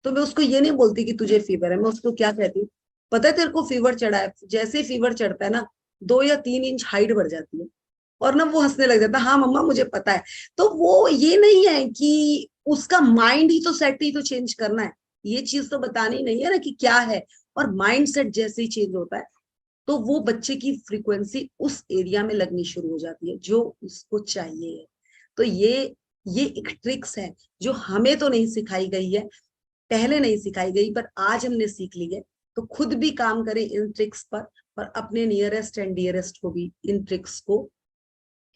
तो मैं उसको ये नहीं बोलती कि तुझे फीवर है, मैं उसको क्या कहती हूँ, पता है तेरे को फीवर चढ़ा है? जैसे ही फीवर चढ़ता है ना, 2 या 3 इंच हाइट बढ़ जाती है और ना वो हंसने लग जाता है, हाँ मम्मा मुझे पता है। तो वो ये नहीं है कि उसका माइंड ही तो सेट ही तो चेंज करना है, ये चीज तो बतानी नहीं है ना कि क्या है। और माइंड सेट जैसे ही चेंज होता है तो वो बच्चे की फ्रीक्वेंसी उस एरिया में लगनी शुरू हो जाती है जो उसको चाहिए है। तो ये एक ट्रिक्स है जो हमें तो नहीं सिखाई गई है, पहले नहीं सिखाई गई, पर आज हमने सीख ली है। तो खुद भी काम करें इन ट्रिक्स पर और अपने नियरेस्ट एंड डियरेस्ट को भी इन ट्रिक्स को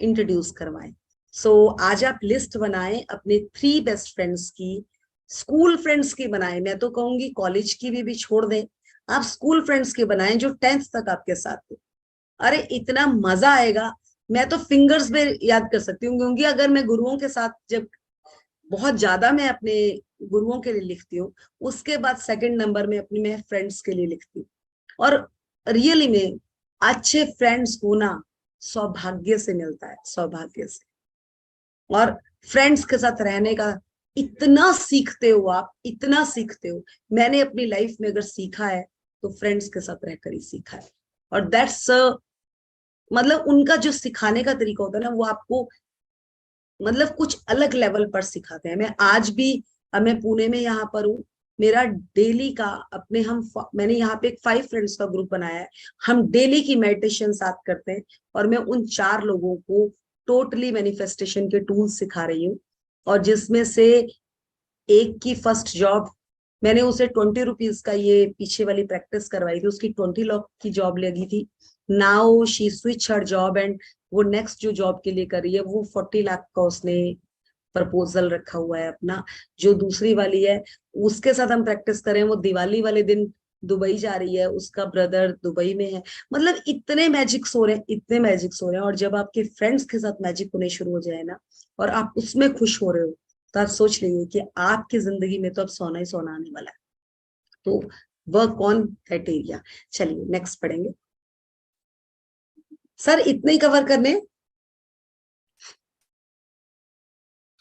इंट्रोड्यूस करवाएं। सो आज आप लिस्ट बनाएं अपने 3 बेस्ट फ्रेंड्स की, स्कूल फ्रेंड्स की बनाएं, मैं तो कहूंगी कॉलेज की भी छोड़ दें, आप स्कूल फ्रेंड्स के बनाएं जो 10th तक आपके साथ थे। अरे इतना मजा आएगा, मैं तो फिंगर्स में याद कर सकती हूँ, क्योंकि अगर मैं गुरुओं के साथ, जब बहुत ज्यादा मैं अपने गुरुओं के लिए लिखती हूँ, उसके बाद सेकंड नंबर में अपनी मैं फ्रेंड्स के लिए लिखती हूँ। और रियली में अच्छे फ्रेंड्स होना सौभाग्य से मिलता है, सौभाग्य से। और फ्रेंड्स के साथ रहने का इतना सीखते हो आप, इतना सीखते हो। मैंने अपनी लाइफ में अगर सीखा है तो फ्रेंड्स के साथ रहकर ही सीखा है। और दैट्स मतलब उनका जो सिखाने का तरीका होता है ना, वो आपको मतलब कुछ अलग लेवल पर सिखाते हैं। मैं आज भी, मैं पुणे में यहाँ पर हूँ, मेरा डेली का अपने मैंने यहाँ पे एक 5 फ्रेंड्स का ग्रुप बनाया है, हम डेली की मेडिटेशन साथ करते हैं और मैं उन 4 लोगों को टोटली मैनिफेस्टेशन के टूल्स सिखा रही हूँ। और जिसमें से एक की फर्स्ट जॉब, मैंने उसे 20 रुपीज का ये पीछे वाली प्रैक्टिस करवाई थी, उसकी 20 लाख की जॉब लगी थी। Now she switch her job and वो नेक्स्ट जो जॉब के लिए कर रही है वो 40 लाख का उसने प्रपोजल रखा हुआ है अपना। जो दूसरी वाली है उसके साथ हम प्रैक्टिस करें, वो दिवाली वाले दिन दुबई जा रही है, उसका ब्रदर दुबई में है। मतलब इतने मैजिक्स हो रहे हैं, इतने मैजिक्स हो रहे हैं। और जब आपके फ्रेंड्स के साथ मैजिक होने शुरू हो जाए ना और आप उसमें खुश हो रहे हो, तो आप सोच लीजिए कि आपकी जिंदगी में तो अब सोना ही सोना आने वाला है। तो वर्क ऑन दैट एरिया। चलिए नेक्स्ट पढ़ेंगे। सर इतने ही कवर करने हैं?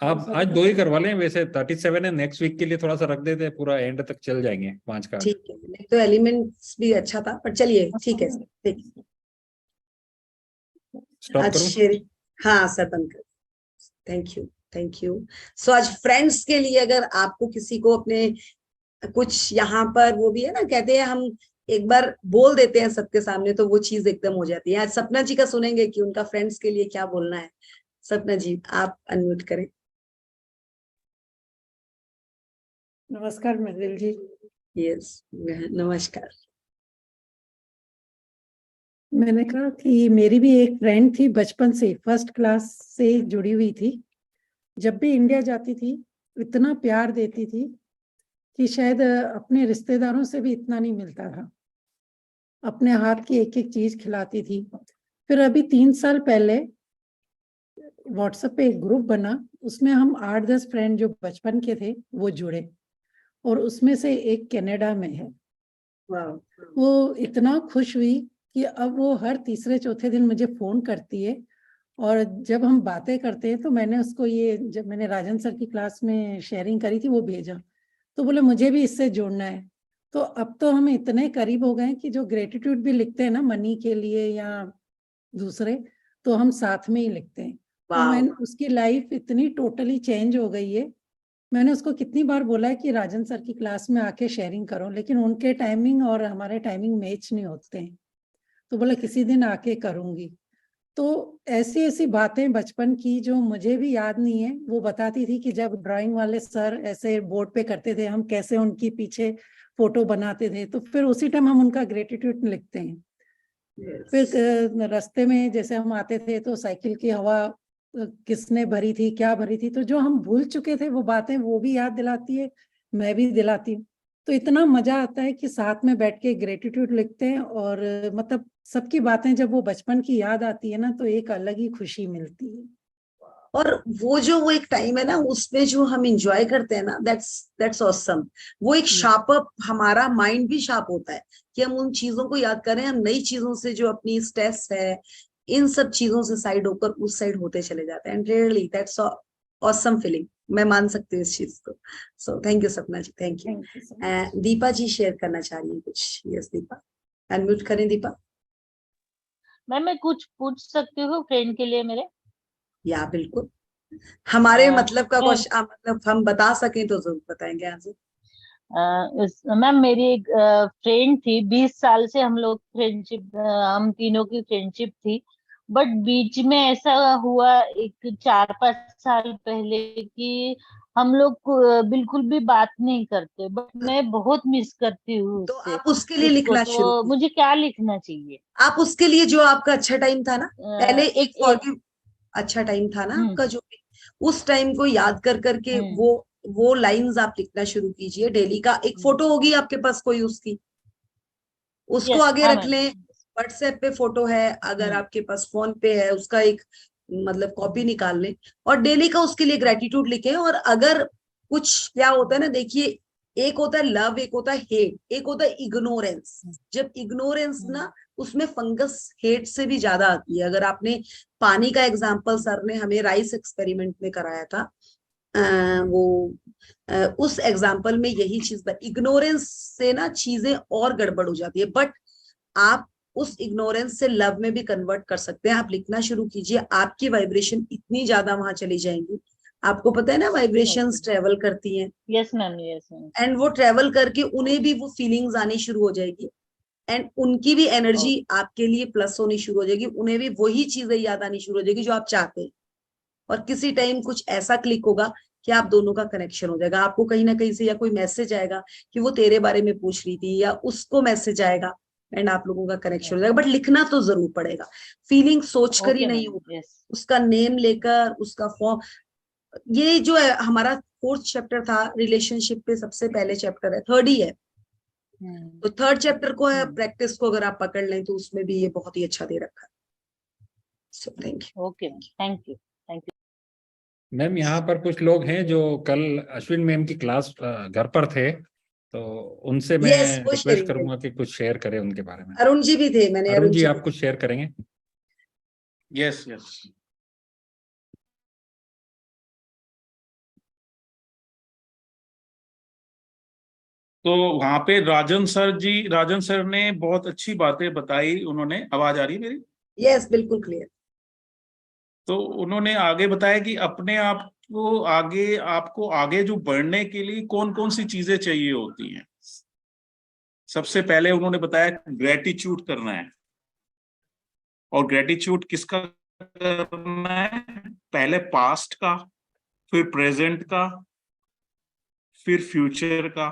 आप आज 2 ही करवा लें, वैसे 37 है, नेक्स्ट वीक के लिए थोड़ा सा रख देते हैं, पूरा एंड तक चल जाएंगे 5 का। ठीक है, नहीं तो एलिमेंट्स भी अच्छा था, पर चलिए ठीक है सर, ठीक है। स्टॉप करूं? अच्छा, हाँ सर बंद कर। Thank you, thank you. So आज फ्रेंड्स के लिए अगर आपको किसी को अपने कुछ यहाँ पर, वो भी है ना, कहते हैं हम एक बार बोल देते हैं सबके सामने तो वो चीज एकदम हो जाती है। आज सपना जी का सुनेंगे कि उनका फ्रेंड्स के लिए क्या बोलना है। सपना जी आप अनम्यूट करें। नमस्कार मृदुल जी। यस, नमस्कार। मैंने कहा कि मेरी भी एक फ्रेंड थी, बचपन से फर्स्ट क्लास से जुड़ी हुई थी। जब भी इंडिया जाती थी इतना प्यार देती थी कि शायद अपने रिश्तेदारों से भी इतना नहीं मिलता था। अपने हाथ की एक एक चीज खिलाती थी। फिर अभी 3 साल पहले व्हाट्सएप पे एक ग्रुप बना, उसमें हम 8-10 फ्रेंड जो बचपन के थे वो जुड़े, और उसमें से एक कनाडा में है। वो इतना खुश हुई कि अब वो हर तीसरे चौथे दिन मुझे फोन करती है। और जब हम बातें करते हैं तो मैंने उसको ये, जब मैंने राजन सर की क्लास में शेयरिंग करी थी वो भेजा, तो बोले मुझे भी इससे जुड़ना है। तो अब तो हम इतने करीब हो गए कि जो ग्रेटिट्यूड भी लिखते हैं ना मनी के लिए या दूसरे, तो हम साथ में ही लिखते हैं। तो मैंने, उसकी लाइफ इतनी टोटली चेंज हो गई है। मैंने उसको कितनी बार बोला है कि राजन सर की क्लास में आके शेयरिंग करो, लेकिन उनके टाइमिंग और हमारे टाइमिंग मैच नहीं होते हैं। तो बोला किसी दिन आके करूंगी। तो ऐसी ऐसी बातें बचपन की जो मुझे भी याद नहीं है, वो बताती थी कि जब ड्राइंग वाले सर ऐसे बोर्ड पे करते थे, हम कैसे उनकी पीछे फोटो बनाते थे, तो फिर उसी टाइम हम उनका ग्रेटिट्यूड लिखते हैं। फिर रास्ते में जैसे हम आते थे तो साइकिल की हवा किसने भरी थी, क्या भरी थी, तो जो हम भूल चुके थे वो बातें वो भी याद दिलाती है, मैं भी दिलाती हूँ। तो इतना मजा आता है कि साथ में बैठ के ग्रेटिट्यूड लिखते हैं, और मतलब सबकी बातें जब वो बचपन की याद आती है ना, तो एक अलग ही खुशी मिलती है। और वो एक टाइम है ना, उसमें जो हम इंजॉय करते हैं ना, दैट्स ऑसम। वो एक शार्प अप, हमारा माइंड भी शार्प होता है कि हम उन चीजों को याद करें, हम नई चीजों से जो अपनी स्ट्रेस है, इन सब चीजों से साइड होकर उस साइड होते चले जाते हैं। And really that's awesome feeling, मैं मान सकती हूँ इस चीज को। सो thank you Sapna ji, thank you. Thank you so much. Deepa ji share करना चाह रही है कुछ। यस दीपा, अनम्यूट करें दीपा। मैम मैं कुछ पूछ सकती हूँ फ्रेंड के लिए मेरे? या बिल्कुल, हमारे अ, मतलब का मैं क्वेश्चन, मतलब हम बता सकें तो जरूर बताएंगे आंसर। मैम मेरी एक फ्रेंड थी, 20 साल से हम लोग फ्रेंडशिप, हम तीनों की फ्रेंडशिप थी। बट बीच में ऐसा हुआ एक 4-5 साल पहले कि हम लोग बिल्कुल भी बात नहीं करते। बट मैं बहुत मिस करती हूँ तो उससे आप उसके लिए उसको। लिखना शुरू तो कीजिए। मुझे क्या लिखना चाहिए? आप उसके लिए जो आपका अच्छा टाइम था ना, पहले एक ए, फॉरगिव, अच्छा टाइम था ना हम्म आपका जो भी, उस टाइम को याद कर करके हम्म वो लाइंस आप लिखना शुरू कीजिए डेली का। एक फोटो होगी आपके पास कोई उसकी, उसको यस, आगे हाँ रख मैम। लें। व्हाट्सएप पे फोटो है, अगर हम्म आपके पास फोन पे है, उसका एक मतलब कॉपी निकाल लें और डेली का उसके लिए ग्रेटिट्यूड लिखें। और अगर कुछ क्या होता है ना, देखिए, एक होता है लव, एक होता है हेट, एक होता है इग्नोरेंस। जब इग्नोरेंस ना, उसमें फंगस हेट से भी ज्यादा आती है। अगर आपने पानी का एग्जाम्पल सर ने हमें राइस एक्सपेरिमेंट में कराया था, उस एग्जाम्पल में यही चीज, इग्नोरेंस से ना चीजें और गड़बड़ हो जाती है। बट आप उस इग्नोरेंस से लव में भी कन्वर्ट कर सकते हैं। आप लिखना शुरू कीजिए, आपकी वाइब्रेशन इतनी ज्यादा वहां चली जाएंगी। आपको पता है ना, वाइब्रेशंस ट्रेवल करती हैं, yes ma'am, yes ma'am. And वो ट्रेवल करके उन्हें भी वो फीलिंग्स आनी शुरू हो जाएगी, एंड उनकी भी एनर्जी आपके लिए प्लस होनी शुरू हो जाएगी। उन्हें भी वही चीजें याद आनी शुरू हो जाएगी जो आप चाहते हैं। और किसी टाइम कुछ ऐसा क्लिक होगा कि आप दोनों का कनेक्शन हो जाएगा। आपको कहीं ना कहीं से या कोई मैसेज आएगा कि वो तेरे बारे में पूछ रही थी, या उसको मैसेज आएगा, एंड आप लोगों का कनेक्शन हो जाएगा। बट लिखना तो जरूर पड़ेगा, फीलिंग सोच कर ही ओके नहीं मैम, होगा, यस। उसका नेम लेकर, उसका फॉर्म। ये जो है हमारा 4th चैप्टर था रिलेशनशिप पे, सबसे पहले चैप्टर है, 3rd ही है। तो 3rd चैप्टर को है, प्रैक्टिस को अगर आप पकड़ लें तो उसमें भी ये बहुत ही अच्छा दे रखा है। सो thank you. Okay ma'am, thank you, thank you. Ma'am यहाँ पर कुछ लोग हैं जो कल अश्विन मैम की क्लास घर पर थे, तो उनसे मैं यस, वो रिक्वेस्ट शेयरिंग करूंगा कि कुछ शेयर करें उनके बारे में। अरुण जी भी थे, मैंने अरुण अरुण जी, जी आप कुछ शेयर करेंगे? Yes yes. तो वहां पे राजन सर ने बहुत अच्छी बातें बताई। उन्होंने, आवाज आ रही है मेरी? यस, बिल्कुल क्लियर। तो उन्होंने आगे बताया कि अपने आप को आगे, आपको आगे जो बढ़ने के लिए कौन कौन सी चीजें चाहिए होती हैं। सबसे पहले उन्होंने बताया ग्रेटिट्यूड करना है। और ग्रेटिट्यूड किसका करना है? पहले पास्ट का, फिर प्रेजेंट का, फिर फ्यूचर का।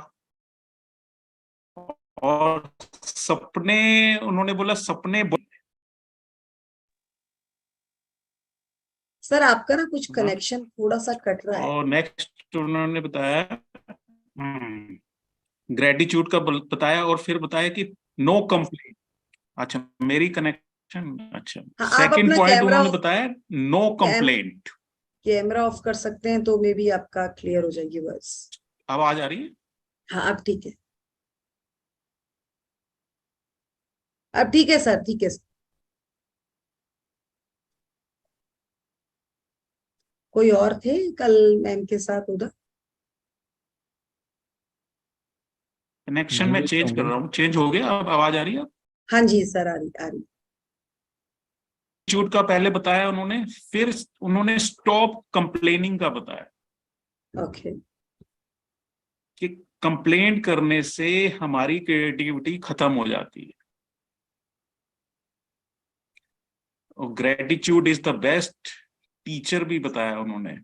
और सपने, उन्होंने बोला सपने सर आपका ना कुछ कनेक्शन थोड़ा सा कट रहा है। और नेक्स्ट उन्होंने बताया ग्रेटिट्यूड का बताया, और फिर बताया कि नो कंप्लेंट। अच्छा, मेरी कनेक्शन, अच्छा। हाँ, आप सेकंड अपना पॉइंट कैमरा उन्होंने बताया नो कंप्लेंट। कैमरा ऑफ कर सकते हैं तो मे बी आपका क्लियर हो जाएगी बस। आवाज आ रही है? हाँ, अब ठीक है, अब ठीक है सर, ठीक है सर। कोई और थे कल मैम के साथ उधर? कनेक्शन में मंजू जी चेंज कर होंगे। रहा हूँ, चेंज हो गया, अब आवाज आ रही है? हाँ जी सर, आ रही आ रही। ग्रेटिट्यूड का पहले बताया उन्होंने, फिर उन्होंने स्टॉप कंप्लेनिंग का बताया ओके। कि कंप्लेंट करने से हमारी क्रिएटिविटी खत्म हो जाती है। और gratitude is the best teacher भी बताया उन्होंने।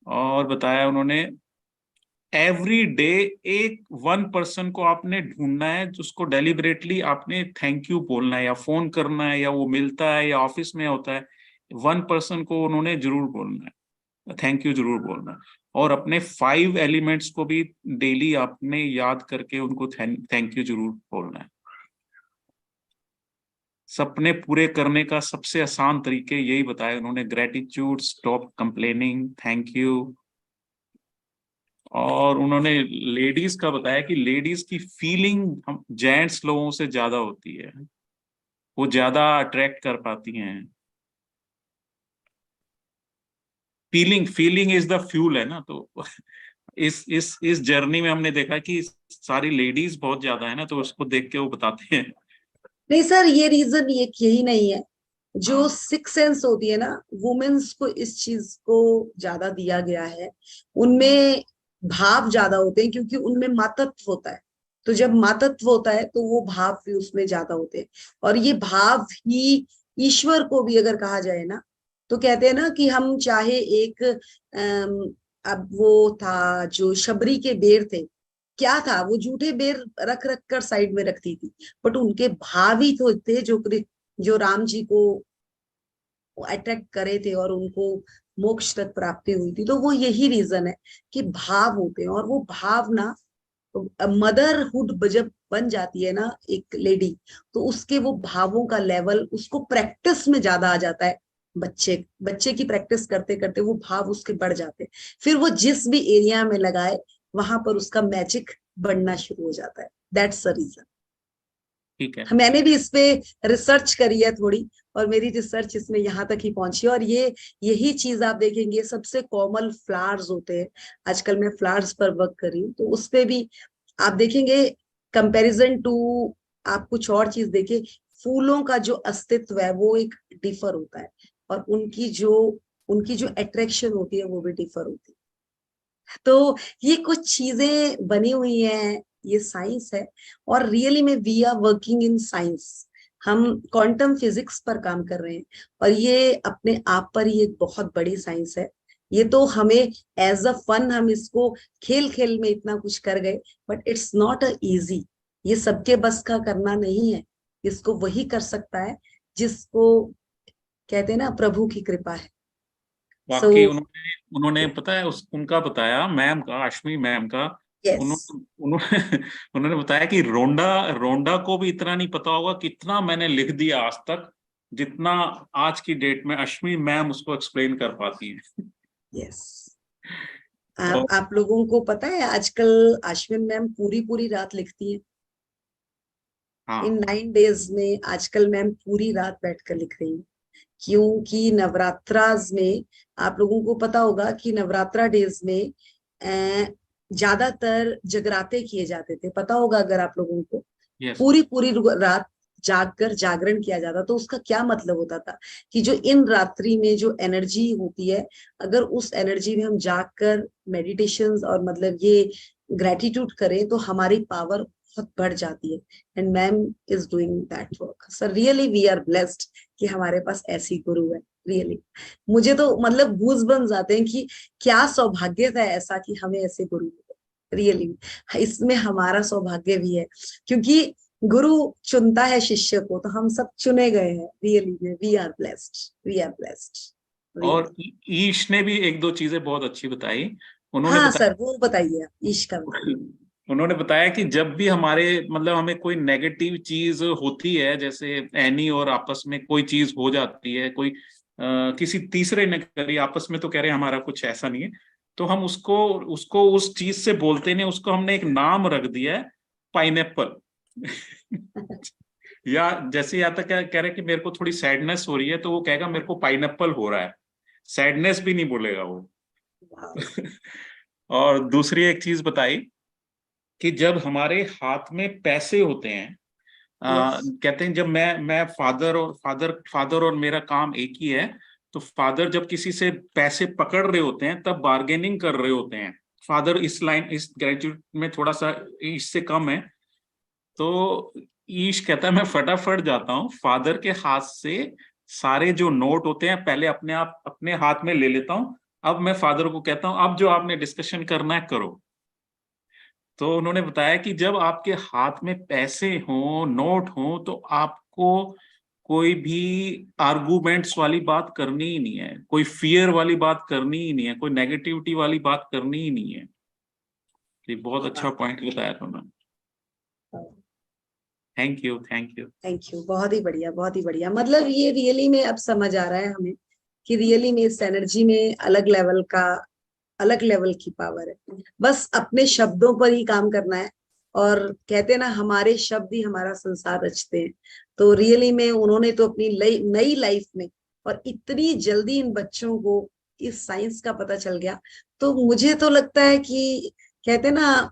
और बताया उन्होंने एवरी डे एक 1 पर्सन को आपने ढूंढना है, जिसको डेलिबरेटली आपने थैंक यू बोलना है, या फोन करना है, या वो मिलता है, या ऑफिस में होता है। वन पर्सन को उन्होंने जरूर बोलना है, थैंक यू जरूर बोलना है। और अपने 5 एलिमेंट्स को भी डेली आपने याद करके उनको थैंक यू जरूर बोलना है। सपने पूरे करने का सबसे आसान तरीके यही बताए उन्होंने, gratitude, stop complaining, thank you. और उन्होंने लेडीज का बताया कि लेडीज की फीलिंग हम जेंट्स लोगों से ज्यादा होती है, वो ज्यादा अट्रैक्ट कर पाती हैं। फीलिंग इज द फ्यूल है ना, तो इस जर्नी में हमने देखा कि सारी लेडीज बहुत ज्यादा है ना, तो उसको देख के वो बताते हैं। नहीं सर, ये रीजन यही नहीं है। जो हाँ। 6 सेंस होती है ना, वुमेन्स को इस चीज को ज्यादा दिया गया है। उनमें भाव ज्यादा होते हैं क्योंकि उनमें मातत्व होता है। तो जब मातत्व होता है तो वो भाव भी उसमें ज्यादा होते हैं। और ये भाव ही ईश्वर को भी अगर कहा जाए ना, तो कहते हैं ना कि हम चाहे एक अब वो था जो शबरी के बेर थे, क्या था वो, झूठे बेर रख रख कर साइड में रखती थी, बट उनके भाव ही तो थे जो राम जी को अट्रैक्ट करे थे और उनको मोक्ष तक प्राप्ति हुई थी। तो वो यही रीजन है कि भाव होते हैं। और वो भाव ना, मदरहुड जब बन जाती है ना एक लेडी, तो उसके वो भावों का लेवल उसको प्रैक्टिस में ज्यादा आ जाता है। बच्चे बच्चे की प्रैक्टिस करते करते वो भाव उसके बढ़ जाते हैं। फिर वो जिस भी एरिया में लगाए वहां पर उसका मैजिक बनना शुरू हो जाता है। That's the reason. ठीक है। मैंने भी इस पे रिसर्च करी है थोड़ी, और मेरी रिसर्च इसमें यहाँ तक ही पहुंची। और यही चीज आप देखेंगे, सबसे कॉमन फ्लावर्स होते हैं। आजकल मैं फ्लावर्स पर वर्क कर रही हूँ, तो उस पे भी आप देखेंगे कंपैरिजन टू, आप कुछ और चीज देखिए, फूलों का जो अस्तित्व है वो एक डिफर होता है, और उनकी जो अट्रैक्शन होती है वो भी डिफर होती है। तो ये कुछ चीजें बनी हुई हैं, ये साइंस है। और रियली में we are working in science. हम क्वांटम फिजिक्स पर काम कर रहे हैं, और ये अपने आप पर ही एक बहुत बड़ी साइंस है। ये तो हमें एज अ फन हम इसको खेल खेल में इतना कुछ कर गए, but it's not a easy. ये सबके बस का करना नहीं है। इसको वही कर सकता है जिसको कहते हैं ना, प्रभु की कृपा है। सो वाकई उन्होंने उन्होंने पता है उनका बताया, मैम का, अश्मी मैम का, यस, उन्होंने उन्होंने बताया कि रोंडा रोंडा को भी इतना नहीं पता होगा कितना मैंने लिख दिया आज तक, जितना आज की डेट में अश्मी मैम उसको एक्सप्लेन कर पाती हैं। यस। तो आप लोगों को पता है आजकल अश्विन मैम पूरी पूरी रात लिखती हैं। इन हाँ 9 डेज में आजकल मैम पूरी रात बैठकर लिख रही हैं। क्योंकि नवरात्राज में आप लोगों को पता होगा कि नवरात्रा डेज में ज्यादातर जगराते किए जाते थे, पता होगा अगर आप लोगों को। यस। पूरी पूरी रात जागकर जागरण किया जाता। तो उसका क्या मतलब होता था कि जो इन रात्रि में जो एनर्जी होती है, अगर उस एनर्जी में हम जागकर मेडिटेशंस और मतलब ये ग्रेटिट्यूड करें तो हमारी पावर बहुत बढ़ जाती है। And ma'am is doing that work. Sir really we are blessed कि हमारे पास ऐसी गुरु है। रियली मुझे तो मतलब गूज बम्स आते हैं कि क्या सौभाग्य था ऐसा कि हमें ऐसे गुरु मिले। रियली इसमें हमारा सौभाग्य भी है, क्योंकि गुरु चुनता है शिष्य को, तो हम सब चुने गए हैं। Really we are blessed, we are blessed. और ईश ने भी एक दो चीजें बहुत अच्छी बताई। उन्होंने हाँ बताया सर, वो बताइए आप, ईश का बताइए। उन्होंने बताया कि जब भी हमारे मतलब हमें कोई नेगेटिव चीज होती है, जैसे एनी और आपस में कोई चीज हो जाती है, कोई किसी तीसरे ने करी, आपस में तो कह रहे हैं हमारा कुछ ऐसा नहीं है, तो हम उसको उसको उस चीज से बोलते नहीं, उसको हमने एक नाम रख दिया है, पाइनएप्पल। या जैसे या तक कह रहे कि मेरे को थोड़ी सैडनेस हो रही है, तो वो कहेगा मेरे को पाइनएप्पल हो रहा है, सैडनेस भी नहीं बोलेगा वो। और दूसरी एक चीज बताई कि जब हमारे हाथ में पैसे होते हैं, यस, कहते हैं जब मैं फादर और मेरा काम एक ही है, तो फादर जब किसी से पैसे पकड़ रहे होते हैं तब बार्गेनिंग कर रहे होते हैं। फादर इस ग्रेजुएट में थोड़ा सा इससे कम है, तो ईश कहता है मैं फटाफट जाता हूँ, फादर के हाथ से सारे जो नोट होते हैं पहले अपने आप अपने हाथ में ले लेता हूँ। अब मैं फादर को कहता हूँ अब जो आपने डिस्कशन करना है करो। तो उन्होंने बताया कि जब आपके हाथ में पैसे हों, नोट हों, तो आपको कोई भी आर्गुमेंट्स वाली बात करनी ही नहीं है, कोई फियर वाली बात करनी ही नहीं है, कोई नेगेटिविटी वाली बात करनी ही नहीं है। ये बहुत अच्छा पॉइंट बताया तुमने। Thank you, thank you. Thank you, बहुत ही बढ़िया, बहुत ही बढ़िया। मतलब ये रियली में अब समझ आ रहा है हमें कि रियली में इस एनर्जी में अलग लेवल की पावर है। बस अपने शब्दों पर ही काम करना है, और कहते हैं ना, हमारे शब्द ही हमारा संसार रचते हैं। तो रियली में उन्होंने तो अपनी नई लाइफ में, और इतनी जल्दी इन बच्चों को इस साइंस का पता चल गया, तो मुझे तो लगता है कि कहते हैं ना,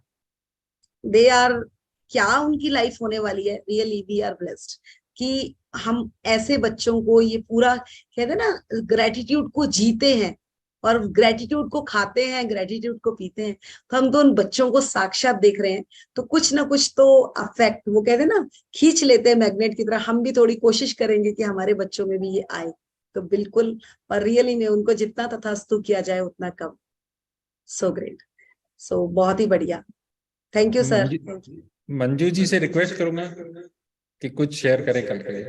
दे आर, क्या उनकी लाइफ होने वाली है। रियली वी आर ब्लेस्ड कि हम ऐसे बच्चों को ये पूरा कहते हैं ना, ग्रेटिट्यूड को जीते हैं और ग्रेटिट्यूड को खाते हैं, ग्रेटिट्यूड को पीते हैं। तो हम तो उन बच्चों को साक्षात देख रहे हैं, तो कुछ ना कुछ तो अफेक्ट, वो कहते हैं ना, खींच लेते हैं मैग्नेट की तरह। हम भी थोड़ी कोशिश करेंगे कि हमारे बच्चों में भी ये आए, तो बिल्कुल। और रियली में उनको जितना तथास्तु किया जाए उतना कम। सो ग्रेट, सो बहुत ही बढ़िया। Thank you sir, thank you. Manju ji से रिक्वेस्ट करूंगा कि कुछ शेयर करें कल के लिए।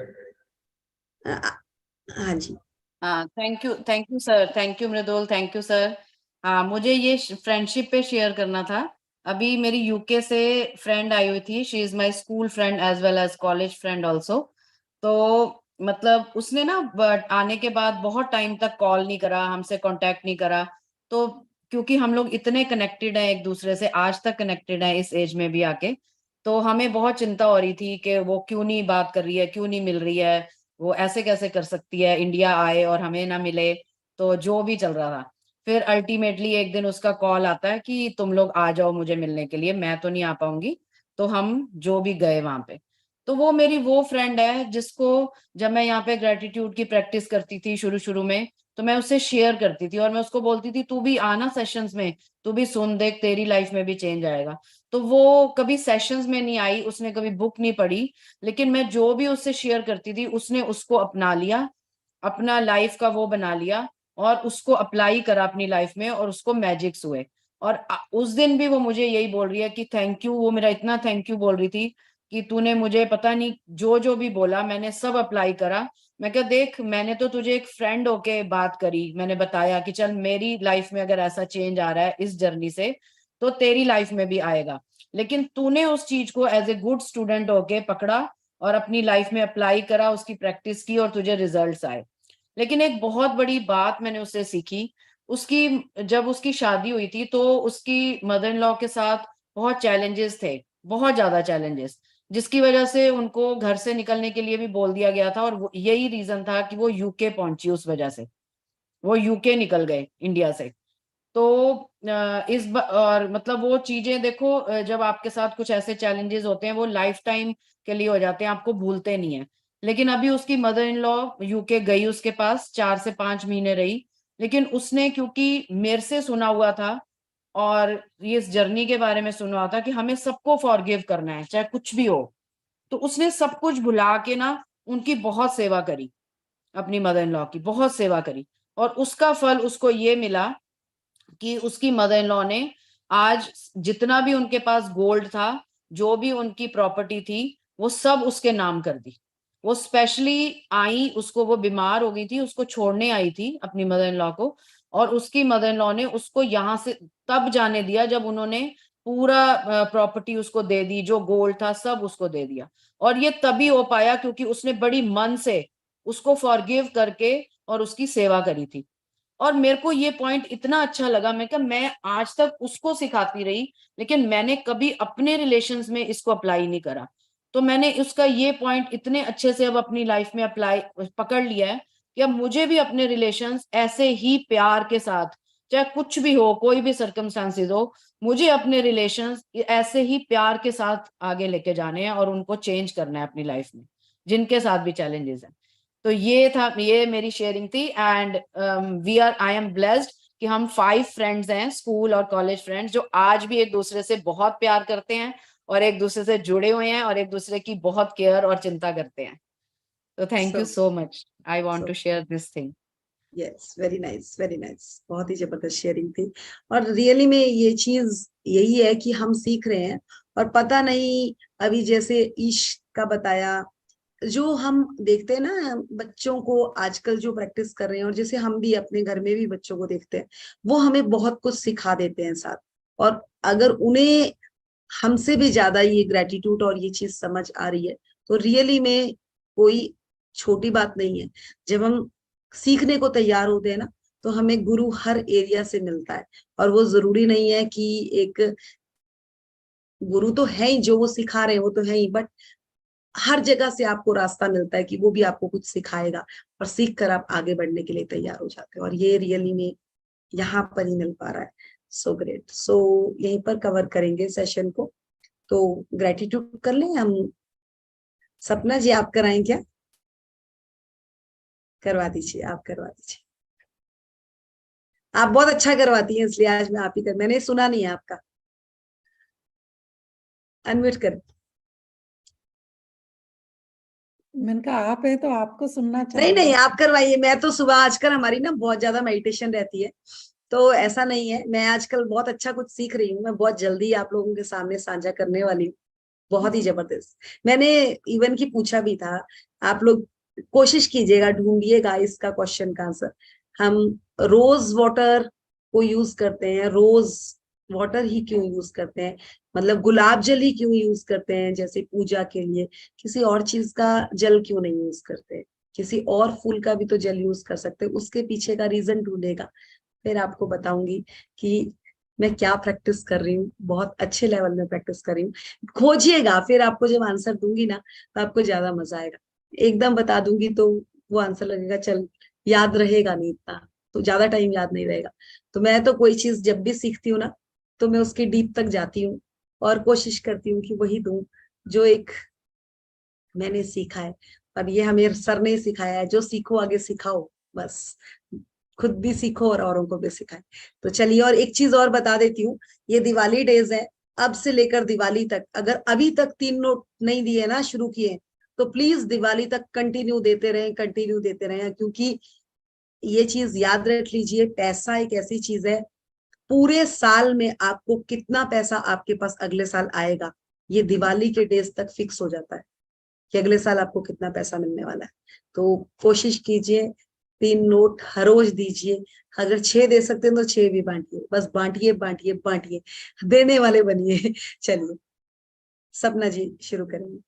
हाँ जी। हाँ, thank you sir, thank you Mridul, thank you sir. हाँ, मुझे ये फ्रेंडशिप पे शेयर करना था। अभी मेरी यूके से फ्रेंड आई हुई थी, she is my school friend as well as college friend also. तो मतलब उसने ना आने के बाद बहुत टाइम तक कॉल नहीं करा, हमसे कांटेक्ट नहीं करा। तो क्योंकि हम लोग इतने कनेक्टेड हैं एक दूसरे से, आज तक कनेक्टेड हैं इस एज में भी आके, तो हमें बहुत चिंता हो रही थी कि वो क्यों नहीं बात कर रही है, क्यों नहीं मिल रही है, वो ऐसे कैसे कर सकती है, इंडिया आए और हमें ना मिले। तो जो भी चल रहा था, फिर अल्टीमेटली एक दिन उसका कॉल आता है कि तुम लोग आ जाओ मुझे मिलने के लिए, मैं तो नहीं आ पाऊंगी। तो हम जो भी गए वहां पे, तो वो मेरी वो फ्रेंड है जिसको जब मैं यहाँ पे ग्रेटिट्यूड की प्रैक्टिस करती थी शुरू शुरू में, तो मैं उससे शेयर करती थी और मैं उसको बोलती थी तू भी आना सेशंस में, तू भी सुन देख, तेरी लाइफ में भी चेंज आएगा। तो वो कभी सेशंस में नहीं आई, उसने कभी बुक नहीं पढ़ी, लेकिन मैं जो भी उससे शेयर करती थी उसने उसको अपना लिया, अपना लाइफ का वो बना लिया और उसको अप्लाई करा अपनी लाइफ में और उसको मैजिक्स हुए। और उस दिन भी वो मुझे यही बोल रही है कि थैंक यू, वो मेरा इतना थैंक यू बोल रही थी कि तूने मुझे पता नहीं जो जो भी बोला मैंने सब अप्लाई करा। मैं क्या, देख मैंने तो तुझे एक फ्रेंड होके बात करी, मैंने बताया कि चल मेरी लाइफ में अगर ऐसा चेंज आ रहा है इस जर्नी से तो तेरी लाइफ में भी आएगा, लेकिन तूने उस चीज को एज ए गुड स्टूडेंट होके पकड़ा और अपनी लाइफ में अप्लाई करा, उसकी प्रैक्टिस की और तुझे रिजल्ट्स आए। लेकिन एक बहुत बड़ी बात मैंने उससे सीखी, उसकी जब उसकी शादी हुई थी तो उसकी मदर इन लॉ के साथ बहुत चैलेंजेस थे, बहुत ज्यादा चैलेंजेस, जिसकी वजह से उनको घर से निकलने के लिए भी बोल दिया गया था। और यही रीजन था कि वो यूके पहुंची, उस वजह से वो यूके निकल गए इंडिया से। तो और मतलब वो चीजें देखो, जब आपके साथ कुछ ऐसे चैलेंजेस होते हैं वो लाइफ टाइम के लिए हो जाते हैं, आपको भूलते नहीं है। लेकिन अभी उसकी मदर इन लॉ यूके गई, उसके पास 4 से 5 महीने रही, लेकिन उसने क्योंकि मेरे से सुना हुआ था और ये इस जर्नी के बारे में सुना हुआ था कि हमें सबको फॉरगिव करना है चाहे कुछ भी हो, तो उसने सब कुछ भुला के ना उनकी बहुत सेवा करी, अपनी मदर इन लॉ की बहुत सेवा करी। और उसका फल उसको ये मिला कि उसकी मदर इन लॉ ने आज जितना भी उनके पास गोल्ड था, जो भी उनकी प्रॉपर्टी थी, वो सब उसके नाम कर दी। वो स्पेशली आई, उसको वो बीमार हो गई थी, उसको छोड़ने आई थी अपनी मदर इन लॉ को, और उसकी मदर इन लॉ ने उसको यहाँ से तब जाने दिया जब उन्होंने पूरा प्रॉपर्टी उसको दे दी, जो गोल्ड था सब उसको दे दिया। और ये तभी हो पाया क्योंकि उसने बड़ी मन से उसको फॉरगिव करके और उसकी सेवा करी थी। और मेरे को ये पॉइंट इतना अच्छा लगा, मैं क्या, मैं आज तक उसको सिखाती रही लेकिन मैंने कभी अपने रिलेशंस में इसको अप्लाई नहीं करा। तो मैंने उसका ये पॉइंट इतने अच्छे से अब अपनी लाइफ में अप्लाई पकड़ लिया है कि अब मुझे भी अपने रिलेशंस ऐसे ही प्यार के साथ, चाहे कुछ भी हो, कोई भी सर्कमस्टांसेस हो, मुझे अपने रिलेशंस ऐसे ही प्यार के साथ आगे लेके जाने हैं और उनको चेंज करना है अपनी लाइफ में, जिनके साथ भी चैलेंजेस हैं। तो ये था, ये मेरी शेयरिंग थी। एंड आई एम ब्लेस्ड कि हम 5 फ्रेंड्स हैं, स्कूल और कॉलेज फ्रेंड्स, जो आज भी एक दूसरे से बहुत प्यार करते हैं और एक दूसरे से जुड़े हुए हैं और एक दूसरे की बहुत केयर और चिंता करते हैं। तो thank you so much, I want to share this thing. Yes, very nice, very nice. बहुत ही जबरदस्त शेयरिंग थी। और रियली में ये चीज यही है कि हम सीख रहे हैं, और पता नहीं, अभी जैसे ईश का बताया जो हम देखते हैं ना बच्चों को आजकल जो प्रैक्टिस कर रहे हैं, और जैसे हम भी अपने घर में भी बच्चों को देखते हैं, वो हमें बहुत कुछ सिखा देते हैं साथ। और अगर उन्हें हमसे भी ज्यादा ये ग्रेटिट्यूड और ये चीज समझ आ रही है, तो रियली में कोई छोटी बात नहीं है। जब हम सीखने को तैयार होते हैं ना, तो हमें गुरु हर एरिया से मिलता है। और वो जरूरी नहीं है कि एक गुरु तो है ही, जो वो सिखा रहे हैं वो तो है ही, बट हर जगह से आपको रास्ता मिलता है कि वो भी आपको कुछ सिखाएगा, और सीख कर आप आगे बढ़ने के लिए तैयार हो जाते हो। और ये रियली में यहाँ पर ही मिल पा रहा है। So great. सो यहीं पर कवर करेंगे सेशन को। तो ग्रेटिट्यूड कर लें हम। सपना जी आप कराएं क्या? करवा दीजिए, आप करवा दीजिए। आप बहुत अच्छा करवाती हैं, इसलिए आज मैं आप ही कर, मैंने सुना नहीं है आपका। अनम्यूट कर। मैंने कहा आप है तो आपको सुनना नहीं चाहिए। नहीं, आप करवाइए। मैं तो सुबह आजकल हमारी ना बहुत ज्यादा मेडिटेशन रहती है, तो ऐसा नहीं है। मैं आजकल बहुत अच्छा कुछ सीख रही हूँ। मैं बहुत जल्दी आप लोगों के सामने साझा करने वाली हूँ, बहुत ही जबरदस्त। मैंने इवन की पूछा भी था, आप लोग कोशिश कीजिएगा, ढूंढिएगा इसका क्वेश्चन का आंसर। हम रोज वाटर को यूज करते हैं, रोज वाटर ही क्यों यूज करते हैं, मतलब गुलाब जल ही क्यों यूज करते हैं जैसे पूजा के लिए, किसी और चीज का जल क्यों नहीं यूज करते, किसी और फूल का भी तो जल यूज कर सकते हैं। उसके पीछे का रीजन ढूंढेगा, फिर आपको बताऊंगी कि मैं क्या प्रैक्टिस कर रही हूँ। बहुत अच्छे लेवल में प्रैक्टिस कर रही हूँ। खोजिएगा, फिर आपको जब आंसर दूंगी ना, तो आपको ज्यादा मजा आएगा। एकदम बता दूंगी तो वो आंसर लगेगा चल याद रहेगा नहीं इतना, तो ज्यादा टाइम याद नहीं रहेगा। तो मैं तो कोई चीज जब भी सीखती हूँ ना, तो मैं उसके डीप तक जाती हूँ, और कोशिश करती हूँ कि वही दूं जो एक मैंने सीखा है। पर ये हमें सर ने सिखाया है, जो सीखो आगे सिखाओ, बस खुद भी सीखो और औरों को भी सिखाए। तो चलिए, और एक चीज और बता देती हूँ, ये दिवाली डेज है, अब से लेकर दिवाली तक, अगर अभी तक 3 नोट नहीं दिए ना, शुरू किए, तो प्लीज दिवाली तक कंटिन्यू देते रहें, कंटिन्यू देते रहें। क्योंकि ये चीज याद रख लीजिए, पैसा एक ऐसी चीज है, पूरे साल में आपको कितना पैसा आपके पास अगले साल आएगा, ये दिवाली के डेज तक फिक्स हो जाता है कि अगले साल आपको कितना पैसा मिलने वाला है। तो कोशिश कीजिए 3 नोट हर रोज दीजिए। अगर 6 दे सकते हैं तो 6 भी बांटिए, बस बांटिए बांटिए बांटिए, देने वाले बनिए। चलिए, सपना जी शुरू करेंगे।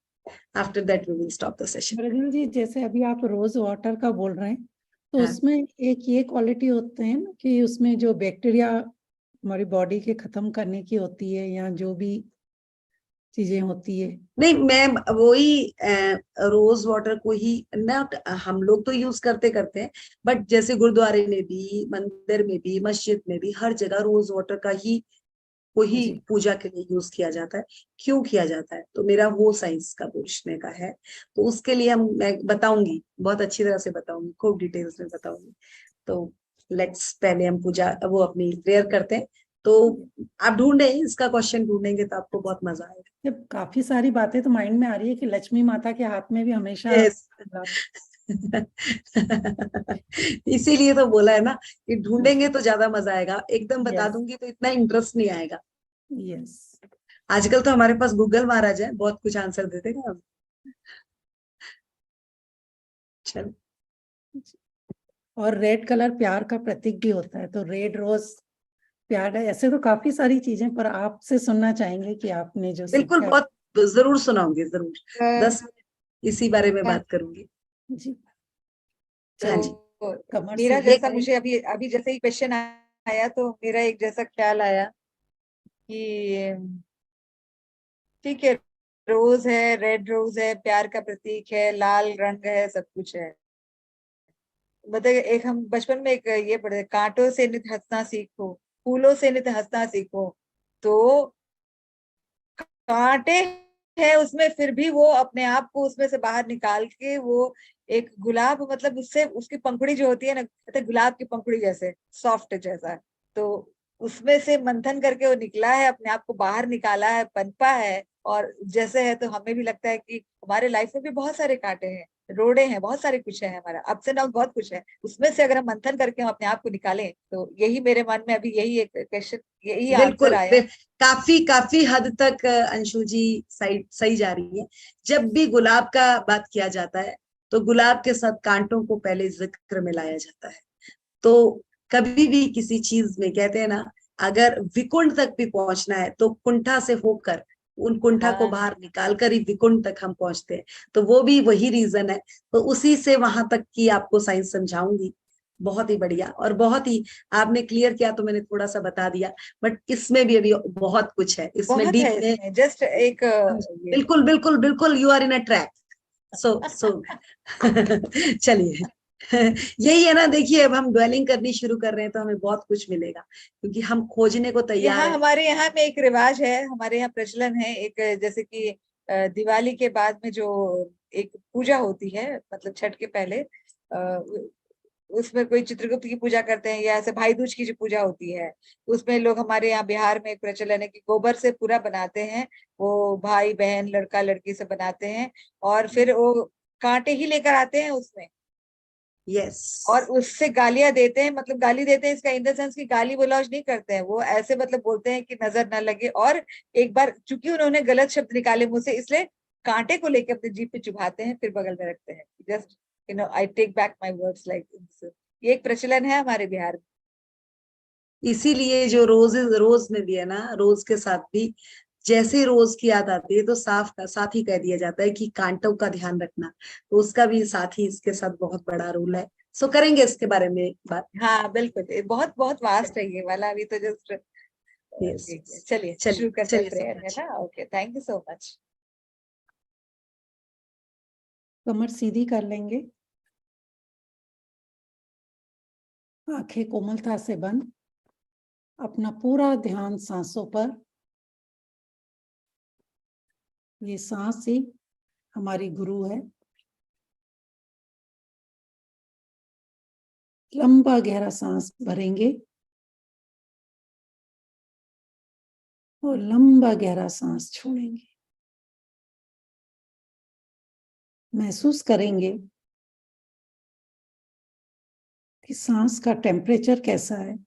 After that we will stop the session. Brajal ji, जैसे अभी आप रोज वाटर का बोल रहे हैं, तो हाँ। उसमें एक ये क्वालिटी होते हैं ना कि उसमें जो बैक्टीरिया हमारी बॉडी के खत्म करने की होती है, या जो भी चीजें होती है। नहीं, मैं वही रोज वाटर को ही नॉट, हम लोग तो यूज करते करते हैं, बट जैसे गुरुद्वारे में भी, मंदिर में भी, मस्जिद में भी, हर जगह रोज वाटर का ही वही जी। पूजा के लिए यूज किया जाता है। क्यों किया जाता है, तो मेरा वो साइंस का पूछने का है। तो उसके लिए मैं बताऊंगी, बहुत अच्छी तरह से बताऊंगी, खूब डिटेल्स में बताऊंगी। तो लेट्स पहले हम पूजा वो अपनी प्रेयर करते हैं। तो आप ढूंढे, इसका क्वेश्चन ढूंढेंगे तो आपको बहुत मजा आएगा। जब काफी सारी बातें तो माइंड में आ रही है कि लक्ष्मी माता के हाथ में भी हमेशा यस। इसीलिए तो बोला है ना कि ढूंढेंगे तो ज्यादा मजा आएगा, एकदम बता यस दूंगी तो इतना इंटरेस्ट नहीं आएगा। यस। आजकल तो हमारे पास गूगल महाराज है, बहुत कुछ आंसर दे देगा। चलो। और रेड कलर प्यार का प्रतीक भी होता है, तो रेड रोज प्यार है। ऐसे तो काफी सारी चीजें, पर आपसे सुनना चाहेंगे कि आपने जो बिल्कुल, सीखा। बहुत जरूर सुनाऊंगी, जरूर। अ, 10 इसी बारे में बात करूंगी। जी। हाँ जी। तो कमर मेरा सीधे जैसा करें। मुझे अभी अभी जैसे ही क्वेश्चन आया, तो मेरा एक जैसा ख्याल आया कि ठीक है, रोज है, रेड रोज है, प्यार का प्रतीक है, लाल रंग है, सब कुछ है। बताइए, एक हम बचपन में एक ये पढ़े, कांटों से नित हंसना सीखो, फूलों से नित हंसना सीखो। तो कांटे है उसमें, फिर भी वो अपने आप को उसमें से बाहर निकाल के वो एक गुलाब, मतलब उससे उसकी पंखुड़ी जो होती है ना, कहते हैं गुलाब की पंखुड़ी जैसे सॉफ्ट जैसा है। तो उसमें से मंथन करके वो निकला है, अपने आप को बाहर निकाला है, पनपा है। और जैसे है, तो हमें भी लगता है कि हमारे लाइफ में भी बहुत सारे कांटे हैं, रोड़े हैं, बहुत सारे कुछ है, हमारा अप्स एंड डाउन बहुत कुछ है, उसमें से अगर हम मंथन करके हम अपने आप को निकालें, तो यही मेरे मन में अभी यही एक क्वेश्चन, यही आंसर बिल्कुल आया। काफी काफी हद तक अंशु जी सही जा रही है। जब भी गुलाब का बात किया जाता है तो गुलाब के साथ कांटों को पहले जिक्र में लाया जाता है। तो कभी भी किसी चीज में कहते हैं ना, अगर विकुंठ तक भी पहुंचना है तो कुंठा से होकर उन कुंठा को हाँ। बाहर निकाल कर ही विकुंठ तक हम पहुंचते हैं। तो वो भी वही रीजन है, तो उसी से वहां तक की आपको साइंस समझाऊंगी। बहुत ही बढ़िया, और बहुत ही आपने क्लियर किया तो मैंने थोड़ा सा बता दिया, बट इसमें भी अभी बहुत कुछ है, इसमें बहुत डीप है में। इसमें, जस्ट एक ये बिल्कुल बिल्कुल बिल्कुल, you are in a track. So चलिए, यही है ना, देखिए अब हम ड्वेलिंग करनी शुरू कर रहे हैं तो हमें बहुत कुछ मिलेगा, क्योंकि हम खोजने को तैयार यहाँ हैं। हमारे यहाँ में एक रिवाज है, हमारे यहाँ प्रचलन है एक, जैसे कि दिवाली के बाद में जो एक पूजा होती है, मतलब छठ के पहले उसमें कोई चित्रगुप्त की पूजा करते हैं, या ऐसे भाई दूज की जो पूजा होती है, उसमें लोग, हमारे यहाँ बिहार में एक प्रचलन है कि गोबर से पूरा बनाते हैं, वो भाई बहन लड़का लड़की से बनाते हैं, और फिर वो कांटे ही लेकर आते हैं उसमें, यस, और उससे गालियां देते हैं, मतलब गाली देते हैं इसका इन द सेंस कि गाली गलौज नहीं करते हैं, वो ऐसे मतलब बोलते हैं कि नजर ना लगे, और एक बार चूंकि उन्होंने गलत शब्द निकाले मुंह से, इसलिए कांटे को लेके अपनी जीभ पे चुभाते हैं, फिर बगल में रखते हैं। Just I take back my words like, ये एक प्रचलन है हमारे बिहार में। इसीलिए जो रोज रोज में भी है ना, रोज के साथ भी जैसे रोज की याद आती है तो साथ ही कह दिया जाता है कि कांटों का ध्यान रखना, तो उसका भी साथ ही इसके साथ बहुत बड़ा रोल है। सो करेंगे इसके बारे में बात। हाँ बिल्कुल, ये बहुत बहुत वास्ट है ये वाला, अभी तो जस्ट यस, ठीक है, चलिए चलिए शुरू करते हैं चलिए, प्रेयर, सब है ना? Okay, thank you so much. कमर सीधी कर लेंगे, आंखें कोमलता से बंद, अपना पूरा ध्यान सांसों पर। ये सांस ही हमारी गुरु है। लंबा गहरा सांस भरेंगे और लंबा गहरा सांस छोड़ेंगे। महसूस करेंगे कि सांस का टेम्परेचर कैसा है,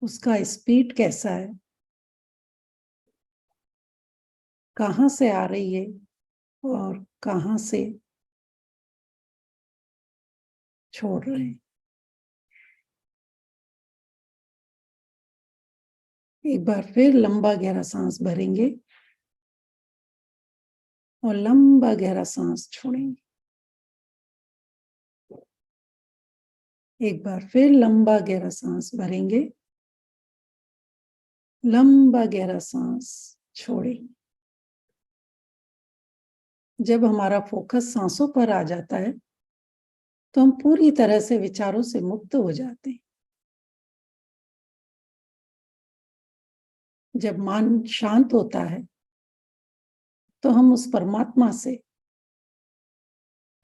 उसका स्पीड कैसा है, कहाँ से आ रही है और कहाँ से छोड़ रहे हैं। एक बार फिर लंबा गहरा सांस भरेंगे और लंबा गहरा सांस छोड़ेंगे। एक बार फिर लंबा गहरा सांस भरेंगे, लंबा गहरा सांस छोड़ेंगे। जब हमारा फोकस सांसों पर आ जाता है तो हम पूरी तरह से विचारों से मुक्त हो जाते हैं। जब मन शांत होता है तो हम उस परमात्मा से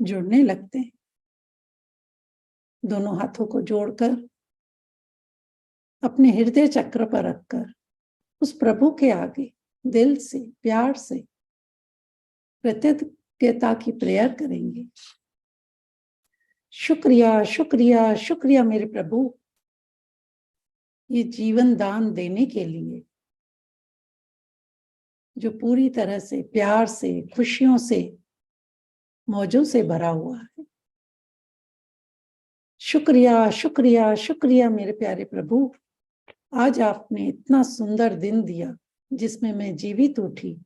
जुड़ने लगते हैं। दोनों हाथों को जोड़कर अपने हृदय चक्र पर रखकर उस प्रभु के आगे दिल से प्यार से कृतज्ञता की प्रेयर करेंगे। शुक्रिया शुक्रिया शुक्रिया मेरे प्रभु, ये जीवन दान देने के लिए जो पूरी तरह से प्यार से, खुशियों से, मौजों से भरा हुआ है। शुक्रिया शुक्रिया शुक्रिया मेरे प्यारे प्रभु, आज आपने इतना सुंदर दिन दिया जिसमें मैं जीवित उठी,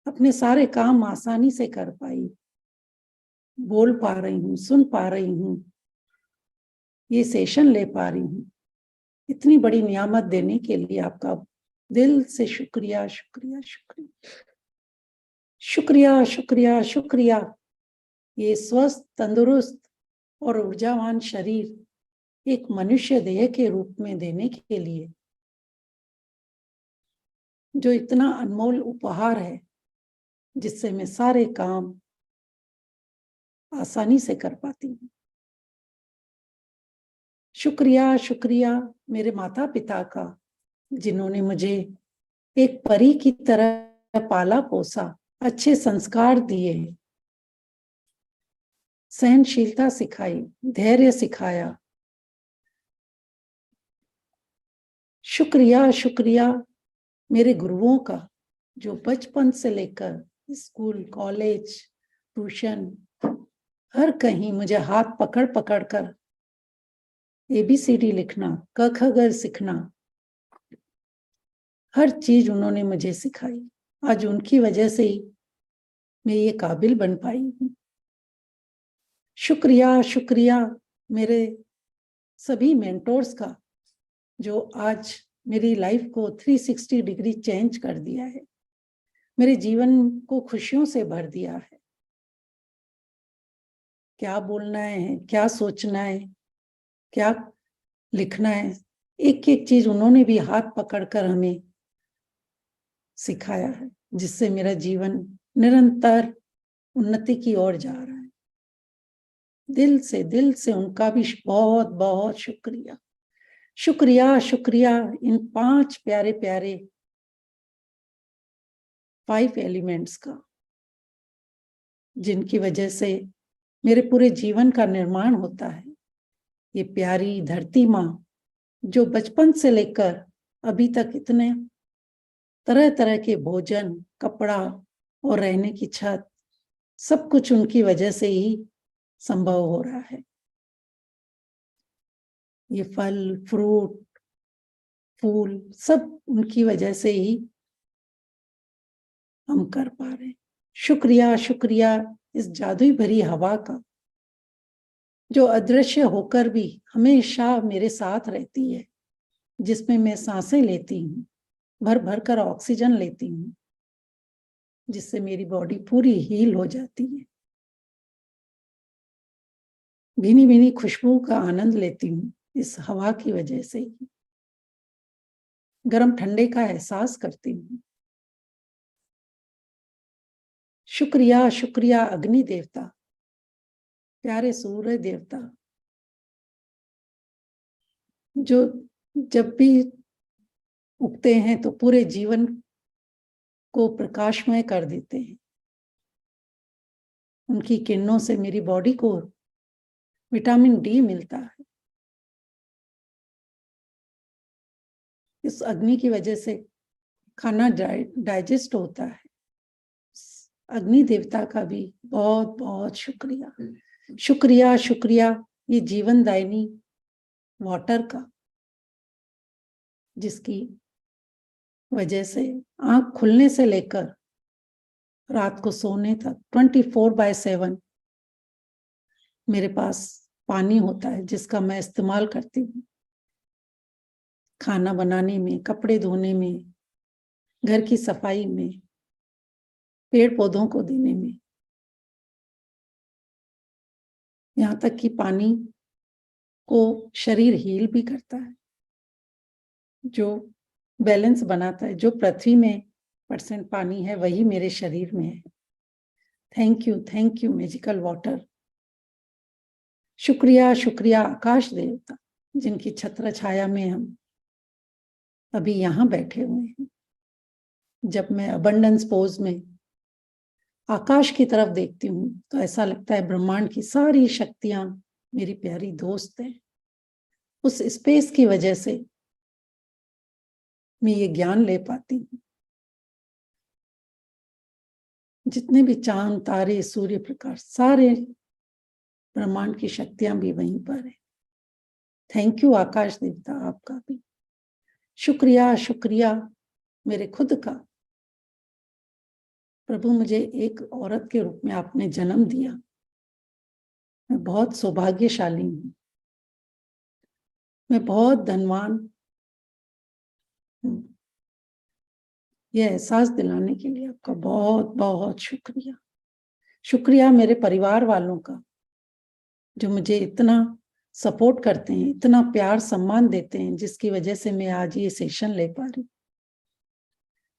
अपने सारे काम आसानी से कर पाई, बोल पा रही हूँ, सुन पा रही हूँ, ये सेशन ले पा रही हूँ। इतनी बड़ी नियामत देने के लिए आपका दिल से शुक्रिया शुक्रिया शुक्रिया शुक्रिया शुक्रिया शुक्रिया। ये स्वस्थ, तंदुरुस्त और ऊर्जावान शरीर एक मनुष्य देह के रूप में देने के लिए, जो इतना अनमोल उपहार है जिससे मैं सारे काम आसानी से कर पाती हूँ। शुक्रिया शुक्रिया मेरे माता पिता का, जिन्होंने मुझे एक परी की तरह पाला पोसा, अच्छे संस्कार दिए, सहनशीलता सिखाई, धैर्य सिखाया। शुक्रिया शुक्रिया मेरे गुरुओं का, जो बचपन से लेकर स्कूल, कॉलेज, ट्यूशन, हर कहीं मुझे हाथ पकड़ पकड़ कर ABCD लिखना, क ख ग सीखना, हर चीज उन्होंने मुझे सिखाई। आज उनकी वजह से ही मैं ये काबिल बन पाई हूँ। शुक्रिया शुक्रिया मेरे सभी मेंटोर्स का, जो आज मेरी लाइफ को 360 डिग्री चेंज कर दिया है, मेरे जीवन को खुशियों से भर दिया है। क्या बोलना है, क्या सोचना है, क्या लिखना है, एक एक चीज उन्होंने भी हाथ पकड़कर हमें सिखाया है, जिससे मेरा जीवन निरंतर उन्नति की ओर जा रहा है। दिल से उनका भी बहुत बहुत शुक्रिया। शुक्रिया शुक्रिया इन 5 प्यारे प्यारे 5 एलिमेंट्स का, जिनकी वजह से मेरे पूरे जीवन का निर्माण होता है। ये प्यारी धरती माँ, जो बचपन से लेकर अभी तक इतने तरह तरह के भोजन, कपड़ा और रहने की छत, सब कुछ उनकी वजह से ही संभव हो रहा है। ये फल, फ्रूट, फूल, सब उनकी वजह से ही हम कर पा रहे हैं। शुक्रिया शुक्रिया इस जादुई भरी हवा का, जो अदृश्य होकर भी हमेशा मेरे साथ रहती है, जिसमें मैं सांसें लेती हूँ, भर भर कर ऑक्सीजन लेती हूँ, जिससे मेरी बॉडी पूरी हील हो जाती है। भीनी भीनी खुशबू का आनंद लेती हूँ इस हवा की वजह से ही। गर्म ठंडे का एहसास करती हूँ। शुक्रिया शुक्रिया अग्नि देवता, प्यारे सूर्य देवता, जो जब भी उगते हैं तो पूरे जीवन को प्रकाशमय कर देते हैं। उनकी किरणों से मेरी बॉडी को विटामिन D मिलता है। इस अग्नि की वजह से खाना डाइजेस्ट होता है। अग्नि देवता का भी बहुत बहुत शुक्रिया। शुक्रिया शुक्रिया ये जीवन दायिनी वाटर का, जिसकी वजह से आंख खुलने से लेकर रात को सोने तक 24/7 मेरे पास पानी होता है, जिसका मैं इस्तेमाल करती हूँ खाना बनाने में, कपड़े धोने में, घर की सफाई में, पेड़ पौधों को देने में। यहाँ तक कि पानी को शरीर हील भी करता है, जो बैलेंस बनाता है। जो पृथ्वी में % पानी है, वही मेरे शरीर में है। Thank you magical water. शुक्रिया शुक्रिया आकाश देवता, जिनकी छत्र छाया में हम अभी यहाँ बैठे हुए हैं। जब मैं अबंडेंस पोज में आकाश की तरफ देखती हूँ तो ऐसा लगता है ब्रह्मांड की सारी शक्तियां मेरी प्यारी दोस्त हैं। उस स्पेस की वजह से मैं ये ज्ञान ले पाती हूँ। जितने भी चांद, तारे, सूर्य प्रकाश, सारे ब्रह्मांड की शक्तियां भी वहीं पर है। थैंक यू आकाश देवता, आपका भी शुक्रिया शुक्रिया मेरे खुद का। प्रभु, मुझे एक औरत के रूप में आपने जन्म दिया। मैं बहुत सौभाग्यशाली हूँ। मैं बहुत धनवान हूँ। यह एहसास दिलाने के लिए आपका बहुत बहुत शुक्रिया। शुक्रिया मेरे परिवार वालों का, जो मुझे इतना सपोर्ट करते हैं, इतना प्यार सम्मान देते हैं, जिसकी वजह से मैं आज ये सेशन ले पा रही हूँ।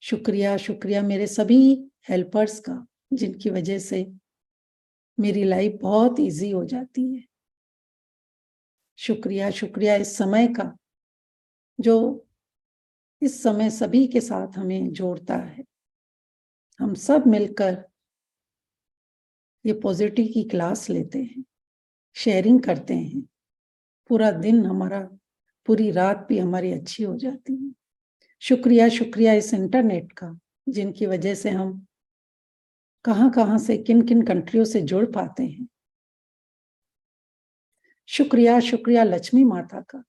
शुक्रिया शुक्रिया मेरे सभी हेल्पर्स का, जिनकी वजह से मेरी लाइफ बहुत इजी हो जाती है। शुक्रिया शुक्रिया इस समय का, जो इस समय सभी के साथ हमें जोड़ता है। हम सब मिलकर ये पॉजिटिव की क्लास लेते हैं, शेयरिंग करते हैं, पूरा दिन हमारा, पूरी रात भी हमारी अच्छी हो जाती है। शुक्रिया शुक्रिया इस इंटरनेट का, जिनकी वजह से हम कहाँ से किन किन कंट्रियों से जुड़ पाते हैं। शुक्रिया शुक्रिया लक्ष्मी माता का,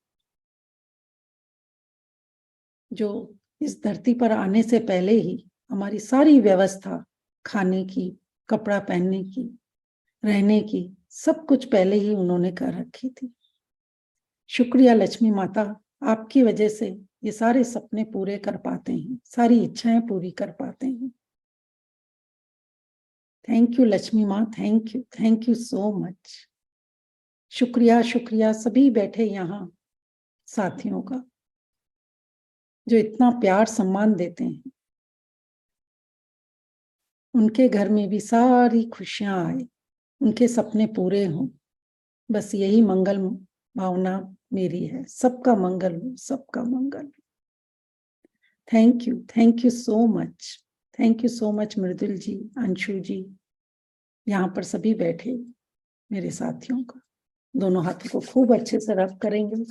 जो इस धरती पर आने से पहले ही हमारी सारी व्यवस्था, खाने की, कपड़ा पहनने की, रहने की, सब कुछ पहले ही उन्होंने कर रखी थी। शुक्रिया लक्ष्मी माता, आपकी वजह से ये सारे सपने पूरे कर पाते हैं, सारी इच्छाएं पूरी कर पाते हैं। थैंक यू लक्ष्मी माँ, थैंक यू सो मच। शुक्रिया शुक्रिया सभी बैठे यहाँ साथियों का, जो इतना प्यार सम्मान देते हैं। उनके घर में भी सारी खुशियां आए, उनके सपने पूरे हों, बस यही मंगल भावना मेरी है। सबका मंगल हो, सबका मंगल। Thank you so much, thank you so much Mridul ji, Anshu ji, यहाँ पर सभी बैठे मेरे साथियों का। दोनों हाथों को खूब अच्छे से रब करेंगे।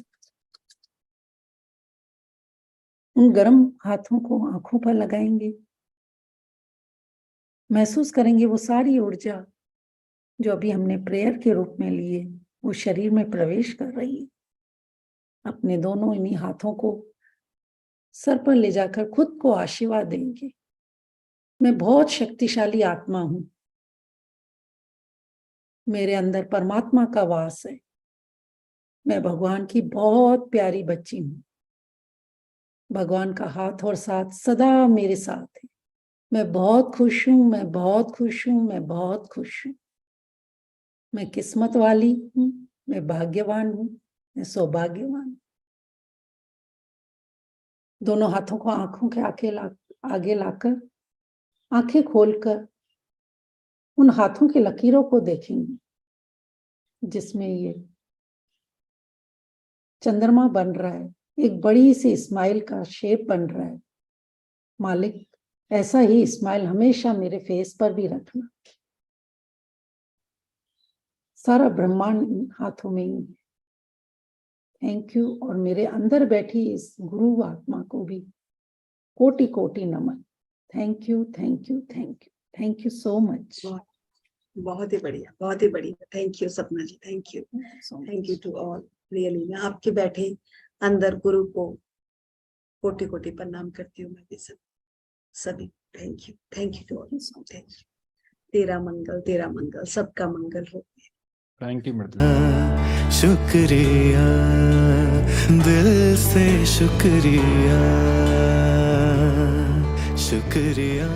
उन गर्म हाथों को आंखों पर लगाएंगे, महसूस करेंगे वो सारी ऊर्जा जो अभी हमने प्रेयर के रूप में लिए, वो शरीर में प्रवेश कर रही है। अपने दोनों इन्हीं हाथों को सर पर ले जाकर खुद को आशीर्वाद देंगे। मैं बहुत शक्तिशाली आत्मा हूं, मेरे अंदर परमात्मा का वास है, मैं भगवान की बहुत प्यारी बच्ची हूं, भगवान का हाथ और साथ सदा मेरे साथ है। मैं बहुत खुश हूं, मैं बहुत खुश हूं, मैं बहुत खुश हूं। मैं किस्मत वाली हूं, मैं भाग्यवान हूं, मैं सौभाग्यवान हूं। दोनों हाथों को आंखों के आगे लाकर आंखें खोलकर उन हाथों की लकीरों को देखेंगे, जिसमें ये चंद्रमा बन रहा है, एक बड़ी सी स्माइल का शेप बन रहा है। मालिक, ऐसा ही स्माइल हमेशा मेरे फेस पर भी रखना। सारा ब्रह्मांड हाथों में ही है। Thank you. और मेरे अंदर बैठी इस गुरु आत्मा को भी कोटि कोटि नमन। Thank you, thank you, thank you, thank you so much. बहुत ही बढ़िया, बहुत ही बढ़िया। Thank you Sapna ji, thank you to all. Really मैं आपके बैठे अंदर गुरु को कोटि कोटि प्रणाम करती हूँ। मैं भी सभी thank you to all. Thank you. तेरा मंगल, सबका मंगल हो। थैंक यू शुक्रिया, दिल से शुक्रिया, शुक्रिया।